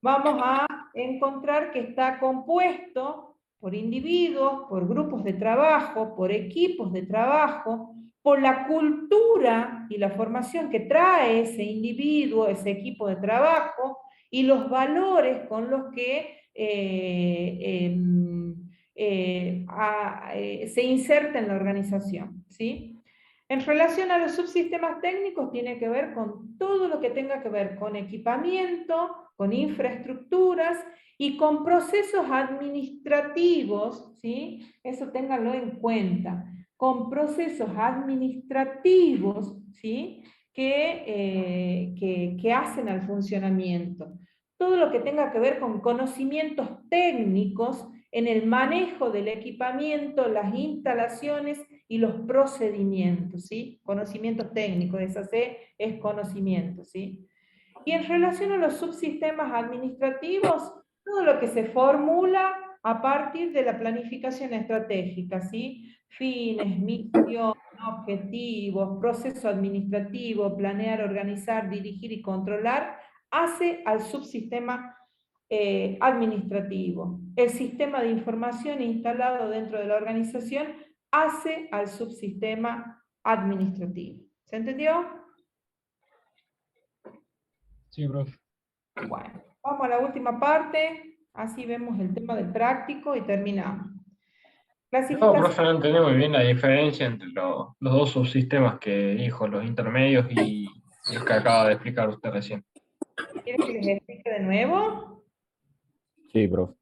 vamos a encontrar que está compuesto por individuos, por grupos de trabajo, por equipos de trabajo, por la cultura y la formación que trae ese individuo, ese equipo de trabajo, y los valores con los que se inserta en la organización, ¿sí? En relación a los subsistemas técnicos, tiene que ver con todo lo que tenga que ver con equipamiento, con infraestructuras y con procesos administrativos, ¿sí? Eso ténganlo en cuenta, con procesos administrativos, ¿sí? que hacen al funcionamiento. Todo lo que tenga que ver con conocimientos técnicos en el manejo del equipamiento, las instalaciones y los procedimientos, ¿sí? Conocimientos técnicos, esa C es conocimiento, ¿sí? Y en relación a los subsistemas administrativos, todo lo que se formula a partir de la planificación estratégica, ¿sí? Fines, misión, objetivos, proceso administrativo, planear, organizar, dirigir y controlar, hace al subsistema administrativo. El sistema de información instalado dentro de la organización hace al subsistema administrativo. ¿Se entendió? Sí, profe. Bueno, vamos a la última parte, así vemos el tema del práctico y terminamos. No, Clasificación. profe, no entendí muy bien la diferencia entre los dos subsistemas que dijo, los intermedios y el que acaba de explicar usted recién. ¿Quieren que les explique de nuevo? Sí, profe.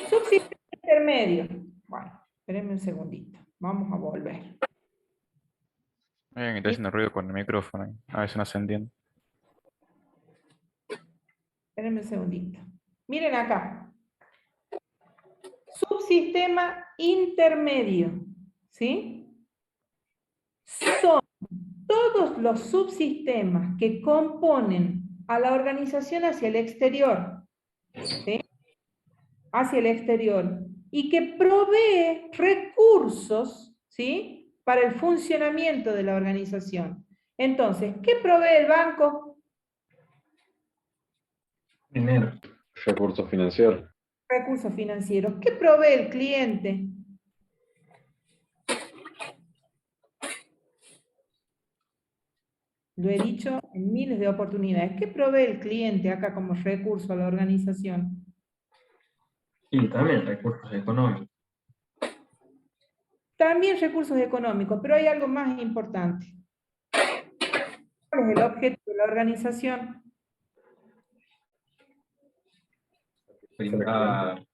Subsistema intermedio. Bueno, espérenme un segundito. Vamos a volver. Alguien está haciendo ruido con el micrófono. A veces no se entiende. Espérenme un segundito. Miren acá. Subsistema intermedio. ¿Sí? Son todos los subsistemas que componen a la organización hacia el exterior. ¿Sí? Hacia el exterior. Y que provee recursos, ¿sí? Para el funcionamiento de la organización. Entonces, ¿qué provee el banco? Dinero. Recursos financieros. Recursos financieros. ¿Qué provee el cliente? Lo he dicho en miles de oportunidades. ¿Qué provee el cliente acá como recurso a la organización? Y también recursos económicos. También recursos económicos, pero hay algo más importante. ¿Cuál es el objetivo de la organización? Brindar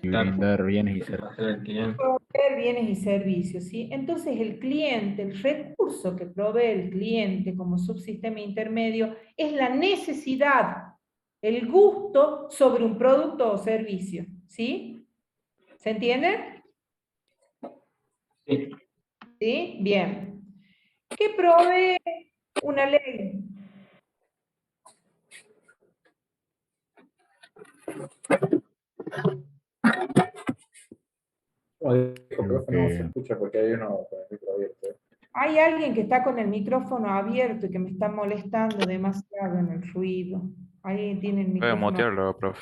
Y brindar bienes y servicios. satisfacer al cliente. Proveer bienes y servicios, ¿sí? Entonces el cliente, el recurso que provee el cliente como subsistema intermedio es la necesidad, el gusto sobre un producto o servicio, ¿sí? ¿Se entiende? Sí. ¿Sí? Bien. ¿Qué provee una ley? Creo que- escucha porque hay uno con el micro abierto. Hay alguien que está con el micrófono abierto y que me está molestando demasiado en el ruido. Alguien tiene el Voy a micrófono mutearlo, profe.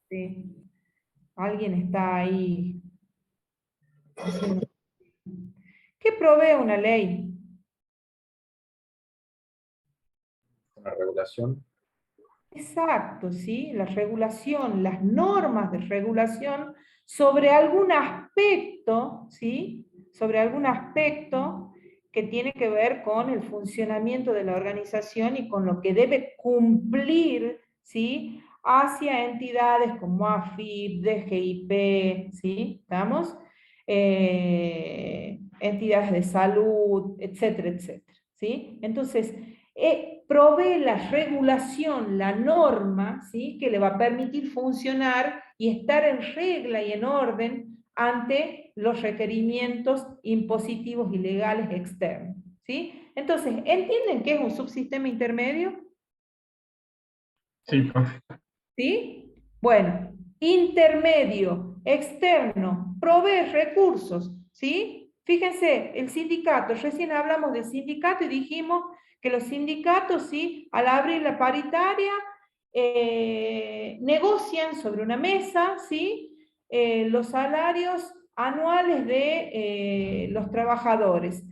abierto. Alguien está ahí haciendo... ¿Qué provee una ley? Una regulación. Exacto, ¿sí? La regulación, las normas de regulación sobre algún aspecto, ¿sí? Sobre algún aspecto que tiene que ver con el funcionamiento de la organización y con lo que debe cumplir, ¿sí? Hacia entidades como AFIP, DGIP, ¿sí? ¿Estamos? Entidades de salud, etcétera, etcétera, ¿sí? Entonces, provee la regulación, la norma, ¿sí? Que le va a permitir funcionar y estar en regla y en orden ante los requerimientos impositivos y legales externos, ¿sí? Entonces, ¿entienden qué es un subsistema intermedio? Sí, profe. ¿Sí? Bueno, intermedio, externo, provee recursos, ¿sí? Fíjense, el sindicato, recién hablamos del sindicato y dijimos que los sindicatos, ¿sí? Al abrir la paritaria, negocian sobre una mesa, ¿sí? los salarios anuales de los trabajadores.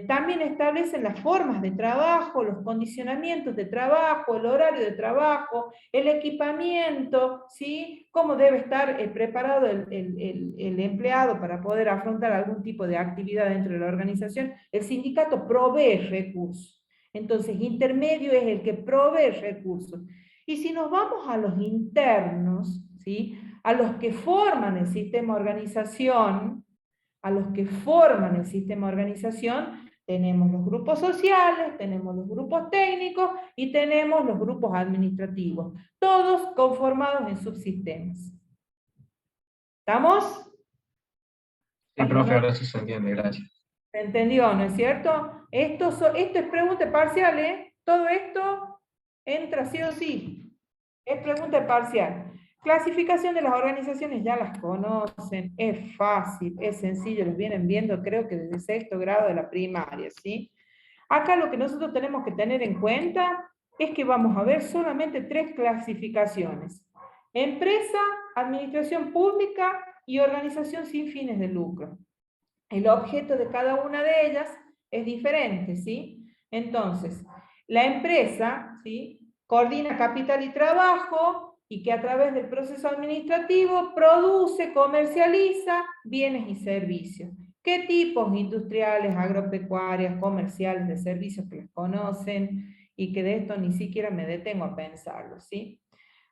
También establecen las formas de trabajo, los condicionamientos de trabajo, el horario de trabajo, el equipamiento, ¿sí? Cómo debe estar preparado el empleado para poder afrontar algún tipo de actividad dentro de la organización. El sindicato provee recursos. Entonces, intermedio es el que provee recursos. Y si nos vamos a los internos, ¿sí? A los que forman el sistema de organización, tenemos los grupos sociales, tenemos los grupos técnicos y tenemos los grupos administrativos, todos conformados en subsistemas. ¿Estamos? Sí, profe, ahora sí se entiende, gracias. ¿Se entendió, no es cierto? Esto es pregunta parcial, ¿eh? Todo esto entra sí o sí. Es pregunta parcial. Clasificación de las organizaciones ya las conocen, es fácil, es sencillo, los vienen viendo creo que desde sexto grado de la primaria, ¿sí? Acá lo que nosotros tenemos que tener en cuenta es que vamos a ver solamente 3 clasificaciones. Empresa, administración pública y organización sin fines de lucro. El objeto de cada una de ellas es diferente, ¿sí? Entonces, la empresa, ¿sí?, coordina capital y trabajo y que a través del proceso administrativo produce, comercializa bienes y servicios. ¿Qué tipos industriales, agropecuarias, comerciales, de servicios que las conocen y que de esto ni siquiera me detengo a pensarlo, ¿sí?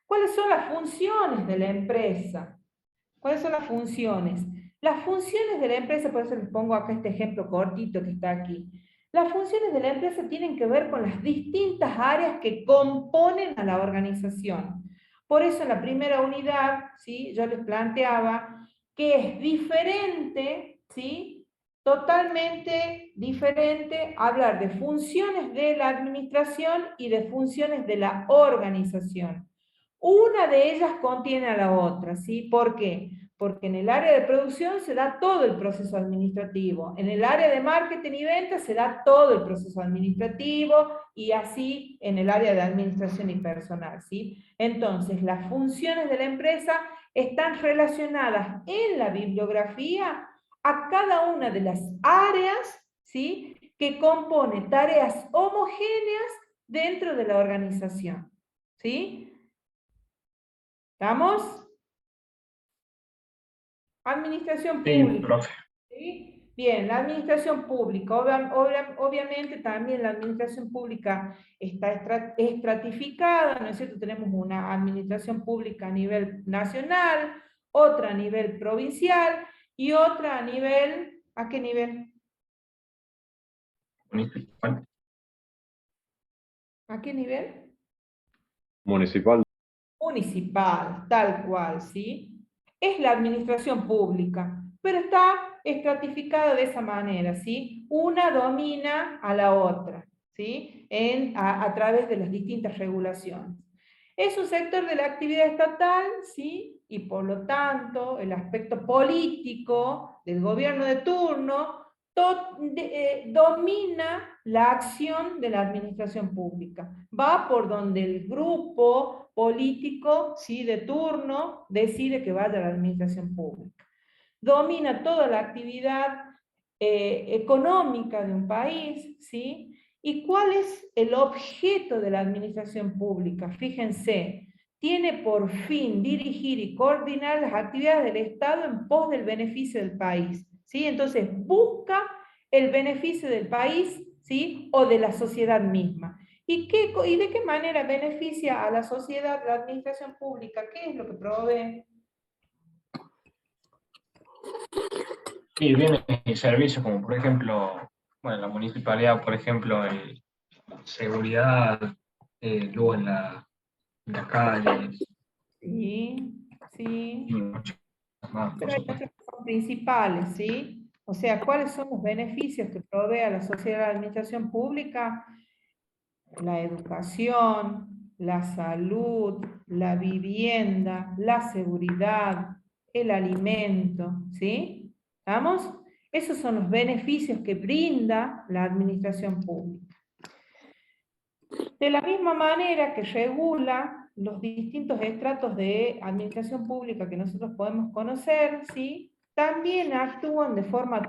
¿Cuáles son las funciones de la empresa? ¿Cuáles son las funciones? Las funciones de la empresa, por eso les pongo acá este ejemplo cortito que está aquí. Las funciones de la empresa tienen que ver con las distintas áreas que componen a la organización. Por eso en la primera unidad, ¿sí?, yo les planteaba que es diferente, ¿sí?, totalmente diferente hablar de funciones de la administración y de funciones de la organización. Una de ellas contiene a la otra, ¿sí? ¿Por qué? Porque en el área de producción se da todo el proceso administrativo, en el área de marketing y ventas se da todo el proceso administrativo, y así en el área de administración y personal, ¿sí? Entonces, las funciones de la empresa están relacionadas en la bibliografía a cada una de las áreas, ¿sí?, que compone tareas homogéneas dentro de la organización, ¿sí? ¿Estamos? Administración Sí, pública. profe. ¿Sí? Bien, la administración pública. Obviamente también la administración pública está estratificada, ¿no es cierto? Tenemos una administración pública a nivel nacional, otra a nivel provincial y otra a nivel, ¿a qué nivel? Municipal. ¿A qué nivel? Municipal. Municipal, tal cual, ¿sí? Es la administración pública, pero está estratificada de esa manera, ¿sí? Una domina a la otra, ¿sí? A través de las distintas regulaciones. Es un sector de la actividad estatal, ¿sí? Y por lo tanto, el aspecto político del gobierno de turno domina la acción de la administración pública. Va por donde el grupo político, ¿sí?, de turno decide que vaya a la administración pública. Domina toda la actividad económica de un país, ¿sí? ¿Y cuál es el objeto de la administración pública? Fíjense, tiene por fin dirigir y coordinar las actividades del Estado en pos del beneficio del país, ¿sí? Entonces busca el beneficio del país, ¿sí?, o de la sociedad misma. ¿Y de qué manera beneficia a la sociedad la administración pública? ¿Qué es lo que provee? Sí, bienes y servicios, como por ejemplo, bueno, la municipalidad, por ejemplo, seguridad, luz en las calles, Sí, sí. y muchas más, por Pero hay supuesto. otros que son principales, ¿sí? O sea, ¿cuáles son los beneficios que provee a la sociedad la administración pública? La educación, la salud, la vivienda, la seguridad, el alimento, ¿sí? ¿Estamos? Esos son los beneficios que brinda la administración pública. De la misma manera que regula los distintos estratos de administración pública que nosotros podemos conocer, ¿sí? También actúan de forma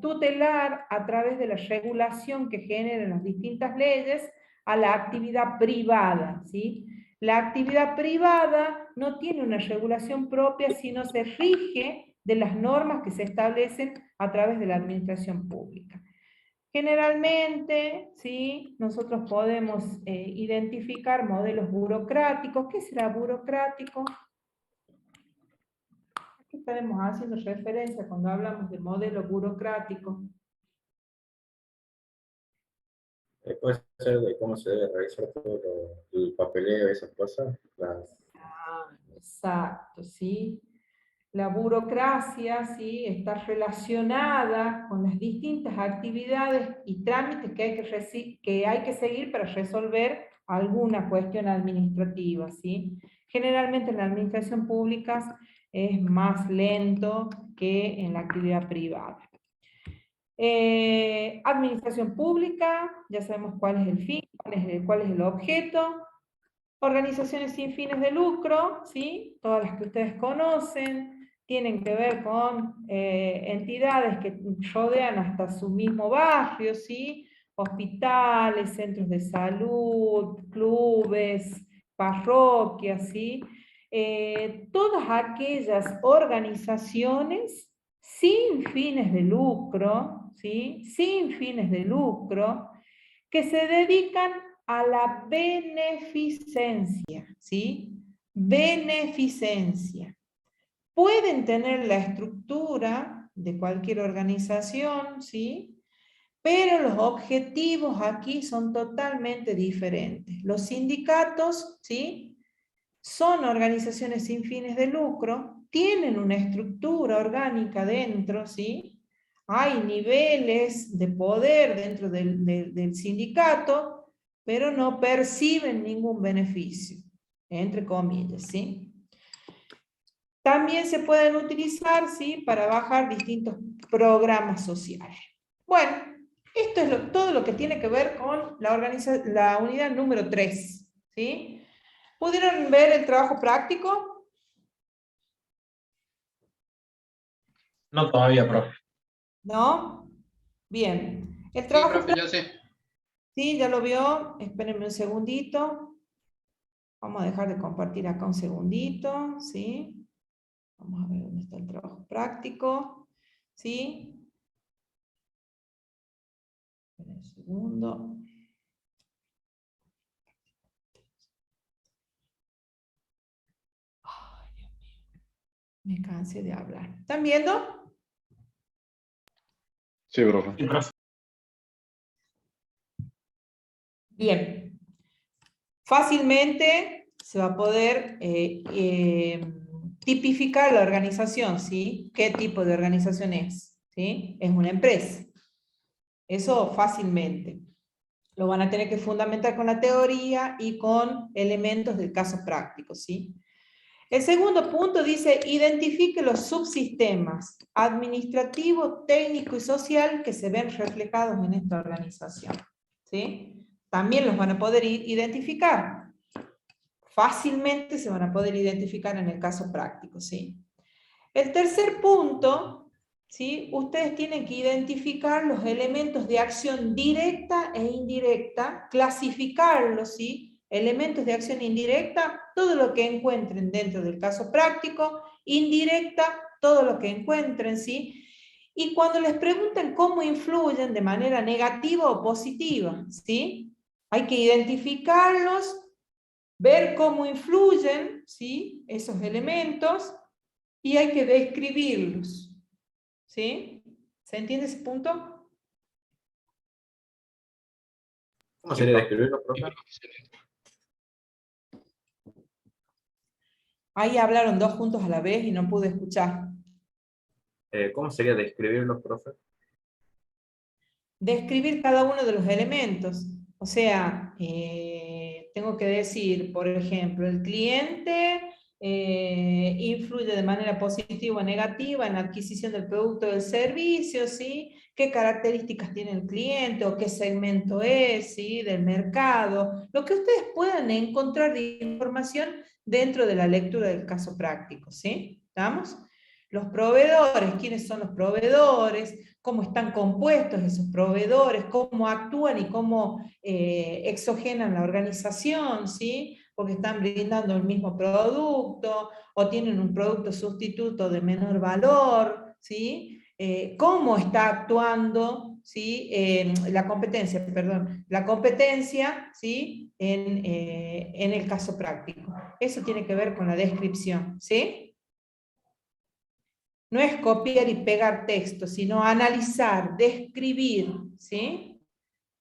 tutelar a través de la regulación que generan las distintas leyes a la actividad privada, ¿sí? La actividad privada no tiene una regulación propia, sino se rige de las normas que se establecen a través de la administración pública. Generalmente, ¿sí? Nosotros podemos identificar modelos burocráticos. ¿Qué será burocrático? ¿A qué estaremos haciendo referencia cuando hablamos de modelo burocrático? Puede ser de cómo se debe realizar todo el papeleo, esas cosas. Exacto, ¿sí? La burocracia, ¿sí? Está relacionada con las distintas actividades y trámites que hay que seguir para resolver alguna cuestión administrativa, ¿sí? Generalmente en la administración pública es más lento que en la actividad privada. Administración pública, ya sabemos cuál es el fin, cuál es el objeto. Organizaciones sin fines de lucro, ¿sí? Todas las que ustedes conocen, tienen que ver con entidades que rodean hasta su mismo barrio, ¿sí? Hospitales, centros de salud, clubes, parroquias, ¿sí? Todas aquellas organizaciones sin fines de lucro, ¿sí? Sin fines de lucro, que se dedican a la beneficencia, ¿sí? Beneficencia. Pueden tener la estructura de cualquier organización, ¿sí? Pero los objetivos aquí son totalmente diferentes. Los sindicatos, ¿sí? Son organizaciones sin fines de lucro, tienen una estructura orgánica dentro, ¿sí? Hay niveles de poder dentro del sindicato, pero no perciben ningún beneficio, entre comillas, ¿sí? También se pueden utilizar, ¿sí? Para bajar distintos programas sociales. Bueno, esto es todo lo que tiene que ver con la unidad número 3, ¿sí? ¿Pudieron ver el trabajo práctico? No todavía, profe. ¿No? Bien. El Sí, trabajo profe, yo sé. sí, ya lo vio. Espérenme un segundito. Vamos a dejar de compartir acá un segundito, ¿sí? Vamos a ver dónde está el trabajo práctico, ¿sí? Esperen un segundo. Ay, Dios mío. Me cansé de hablar. ¿Están viendo? Sí, profe. Sí, profe. Bien. Fácilmente se va a poder tipificar la organización, ¿sí? ¿Qué tipo de organización es? ¿Sí? Es una empresa. Eso fácilmente. Lo van a tener que fundamentar con la teoría y con elementos del caso práctico, ¿sí? El segundo punto dice, identifique los subsistemas administrativo, técnico y social que se ven reflejados en esta organización, ¿sí? También los van a poder identificar. Fácilmente se van a poder identificar en el caso práctico, ¿sí? El tercer punto, ¿sí? Ustedes tienen que identificar los elementos de acción directa e indirecta, clasificarlos, ¿sí? Elementos de acción indirecta, todo lo que encuentren dentro del caso práctico, indirecta, todo lo que encuentren, ¿sí? Y cuando les pregunten cómo influyen de manera negativa o positiva, ¿sí? Hay que identificarlos, ver cómo influyen, ¿sí? Esos elementos, y hay que describirlos, ¿sí? ¿Se entiende ese punto? ¿Cómo sería describirlo, profe? Ahí hablaron dos juntos a la vez y no pude escuchar. ¿Cómo sería describirlos, profe? Describir cada uno de los elementos. O sea, tengo que decir, por ejemplo, el cliente influye de manera positiva o negativa en la adquisición del producto o del servicio, ¿sí? Qué características tiene el cliente o qué segmento es, ¿sí? Del mercado, lo que ustedes puedan encontrar de información dentro de la lectura del caso práctico, ¿sí? ¿Estamos? Los proveedores, quiénes son los proveedores, cómo están compuestos esos proveedores, cómo actúan y cómo exogenan la organización, ¿sí? Porque están brindando el mismo producto o tienen un producto sustituto de menor valor, ¿sí? Cómo está actuando, ¿sí? La competencia, perdón, la competencia, ¿sí? En el caso práctico. Eso tiene que ver con la descripción, ¿sí? No es copiar y pegar texto, sino analizar, describir, ¿sí?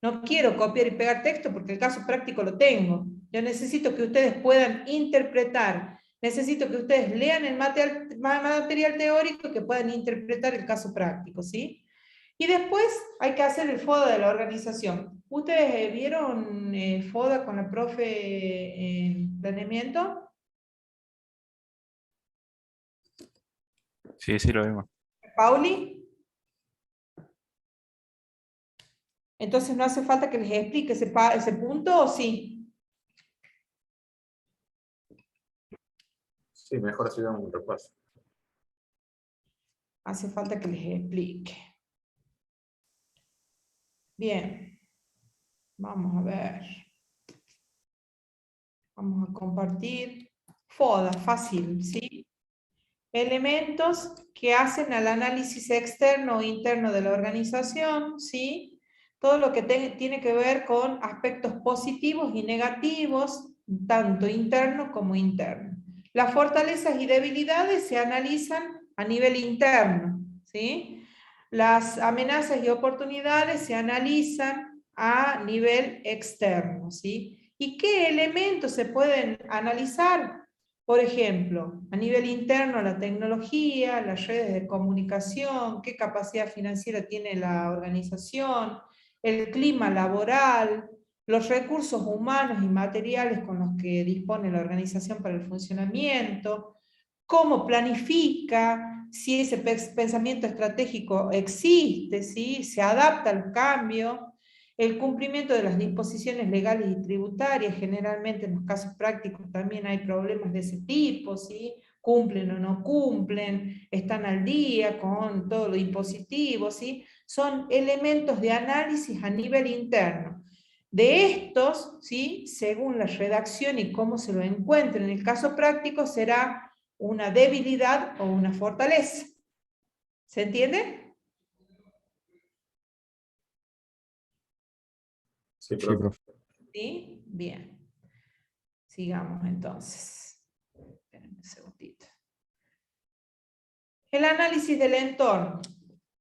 No quiero copiar y pegar texto porque el caso práctico lo tengo. Yo necesito que ustedes puedan interpretar, necesito que ustedes lean el material teórico y que puedan interpretar el caso práctico, ¿sí? Y después hay que hacer el FODA de la organización. ¿Ustedes vieron FODA con la profe en planeamiento? Sí, sí, lo vimos. ¿Pauli? Entonces no hace falta que les explique ese punto, ¿o sí? Sí, mejor así damos un repaso. Hace falta que les explique. Bien. Vamos a ver. Vamos a compartir. FODA, fácil, ¿sí? Elementos que hacen al análisis externo o interno de la organización, ¿sí? Todo lo que tiene que ver con aspectos positivos y negativos, tanto interno como interno. Las fortalezas y debilidades se analizan a nivel interno, ¿sí? Las amenazas y oportunidades se analizan a nivel externo, ¿sí? ¿Y qué elementos se pueden analizar? Por ejemplo, a nivel interno, la tecnología, las redes de comunicación, qué capacidad financiera tiene la organización, el clima laboral, los recursos humanos y materiales con los que dispone la organización para el funcionamiento, cómo planifica, si ese pensamiento estratégico existe, ¿sí? Se adapta al cambio, el cumplimiento de las disposiciones legales y tributarias. Generalmente en los casos prácticos también hay problemas de ese tipo, ¿sí? Cumplen o no cumplen, están al día con todo lo impositivo, ¿sí? Son elementos de análisis a nivel interno. De estos, ¿sí? Según la redacción y cómo se lo encuentre en el caso práctico, será una debilidad o una fortaleza. ¿Se entiende? Sí, Sí, profe. ¿Sí? Bien. Sigamos entonces. Espérenme un segundito. El análisis del entorno.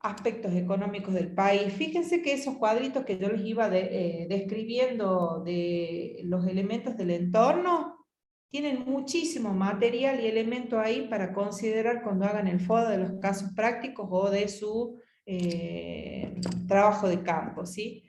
Aspectos económicos del país. Fíjense que esos cuadritos que yo les iba describiendo de los elementos del entorno, tienen muchísimo material y elemento ahí para considerar cuando hagan el FODA de los casos prácticos o de su trabajo de campo, ¿sí?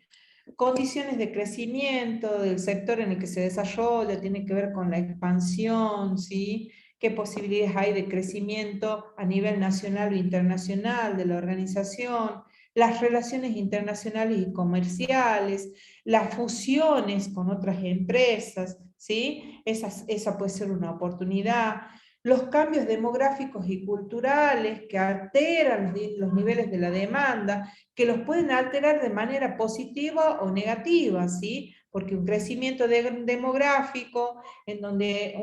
Condiciones de crecimiento del sector en el que se desarrolla, tiene que ver con la expansión, ¿sí? Qué posibilidades hay de crecimiento a nivel nacional o internacional de la organización, las relaciones internacionales y comerciales, las fusiones con otras empresas, ¿sí? Esa puede ser una oportunidad. Los cambios demográficos y culturales que alteran los niveles de la demanda, que los pueden alterar de manera positiva o negativa, ¿sí? Porque un crecimiento demográfico en donde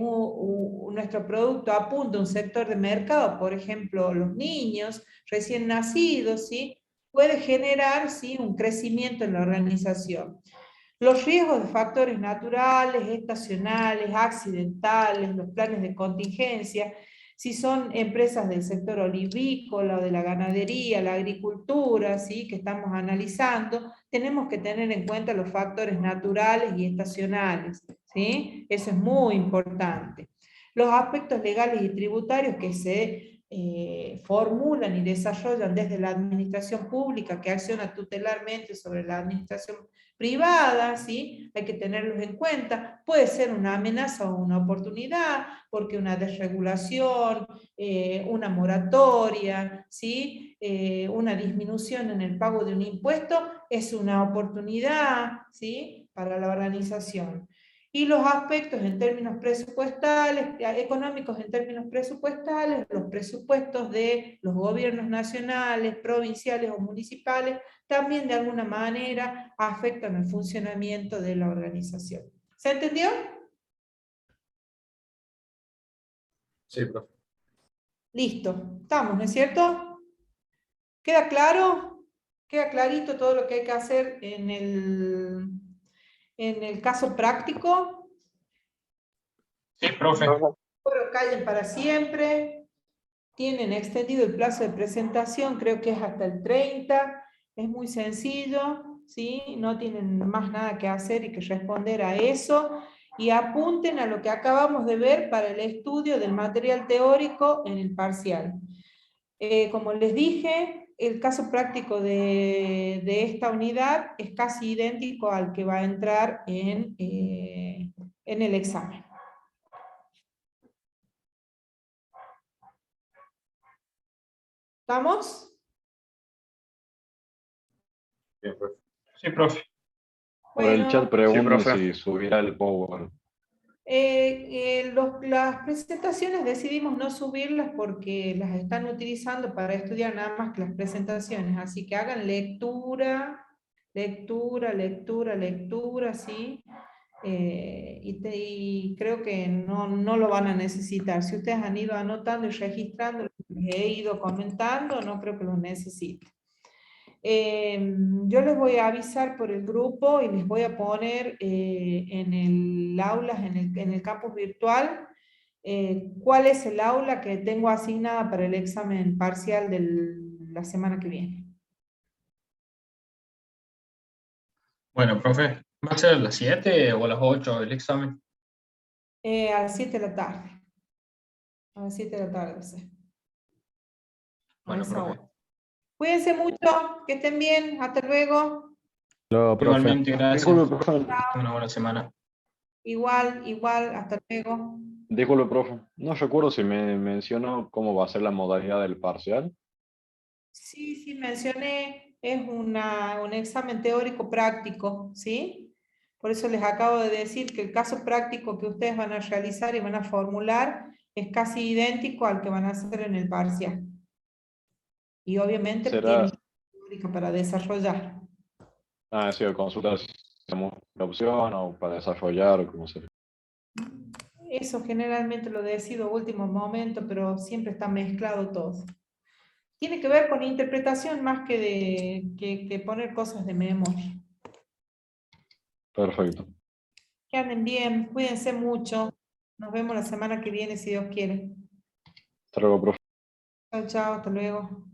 nuestro producto apunta a un sector de mercado, por ejemplo, los niños recién nacidos, ¿sí? Puede generar, ¿sí? Un crecimiento en la organización. Los riesgos de factores naturales, estacionales, accidentales, los planes de contingencia, si son empresas del sector olivícola o de la ganadería, la agricultura, ¿sí? Que estamos analizando, tenemos que tener en cuenta los factores naturales y estacionales, ¿sí? Eso es muy importante. Los aspectos legales y tributarios que se formulan y desarrollan desde la administración pública que acciona tutelarmente sobre la administración privada, ¿sí? Hay que tenerlos en cuenta. Puede ser una amenaza o una oportunidad, porque una desregulación, una moratoria, ¿sí? Una disminución en el pago de un impuesto es una oportunidad, ¿sí? Para la organización. Y los aspectos en términos presupuestales, económicos en términos presupuestales, los presupuestos de los gobiernos nacionales, provinciales o municipales, también de alguna manera afectan el funcionamiento de la organización. ¿Se entendió? Sí, profe. Listo, estamos, ¿no es cierto? ¿Queda claro? ¿Queda clarito todo lo que hay que hacer en el caso práctico? Sí, profe. Pero callen para siempre. Tienen extendido el plazo de presentación, creo que es hasta el 30. Es muy sencillo, ¿sí? No tienen más nada que hacer y que responder a eso. Y apunten a lo que acabamos de ver para el estudio del material teórico en el parcial. Como les dije, el caso práctico de esta unidad es casi idéntico al que va a entrar en el examen. ¿Estamos? Bien, profe. Sí, profe. Por el Bueno, chat preguntan profe. si subirá el Power. las presentaciones decidimos no subirlas porque las están utilizando para estudiar nada más que las presentaciones, así que hagan lectura, lectura, lectura, lectura, ¿sí? Y creo que no lo van a necesitar. Si ustedes han ido anotando y registrando lo que les he ido comentando, no creo que lo necesiten. Yo les voy a avisar por el grupo y les voy a poner en el aula, en el campus virtual, cuál es el aula que tengo asignada para el examen parcial de la semana que viene. Bueno, profe, ¿va a ser a las 7 o a las 8 el examen? A las 7 de la tarde. A las 7 de la tarde, sí. Bueno, esa profe. hora. Cuídense mucho, que estén bien, hasta luego. Luego, profe. Igualmente, gracias. Disculpe, profe. Una buena semana. Igual, hasta luego. Disculpe, profe. No recuerdo si me mencionó cómo va a ser la modalidad del parcial. Sí, mencioné, es un examen teórico práctico, ¿sí? Por eso les acabo de decir que el caso práctico que ustedes van a realizar y van a formular es casi idéntico al que van a hacer en el parcial. Y obviamente Será, tienen teórica para desarrollar. sí, consultas la opción o para desarrollar, o como sea. Eso generalmente lo decido a último momento, pero siempre está mezclado todo. Tiene que ver con interpretación más que poner cosas de memoria. Perfecto. Que anden bien, cuídense mucho. Nos vemos la semana que viene si Dios quiere. Hasta luego, profe. Chao, hasta luego.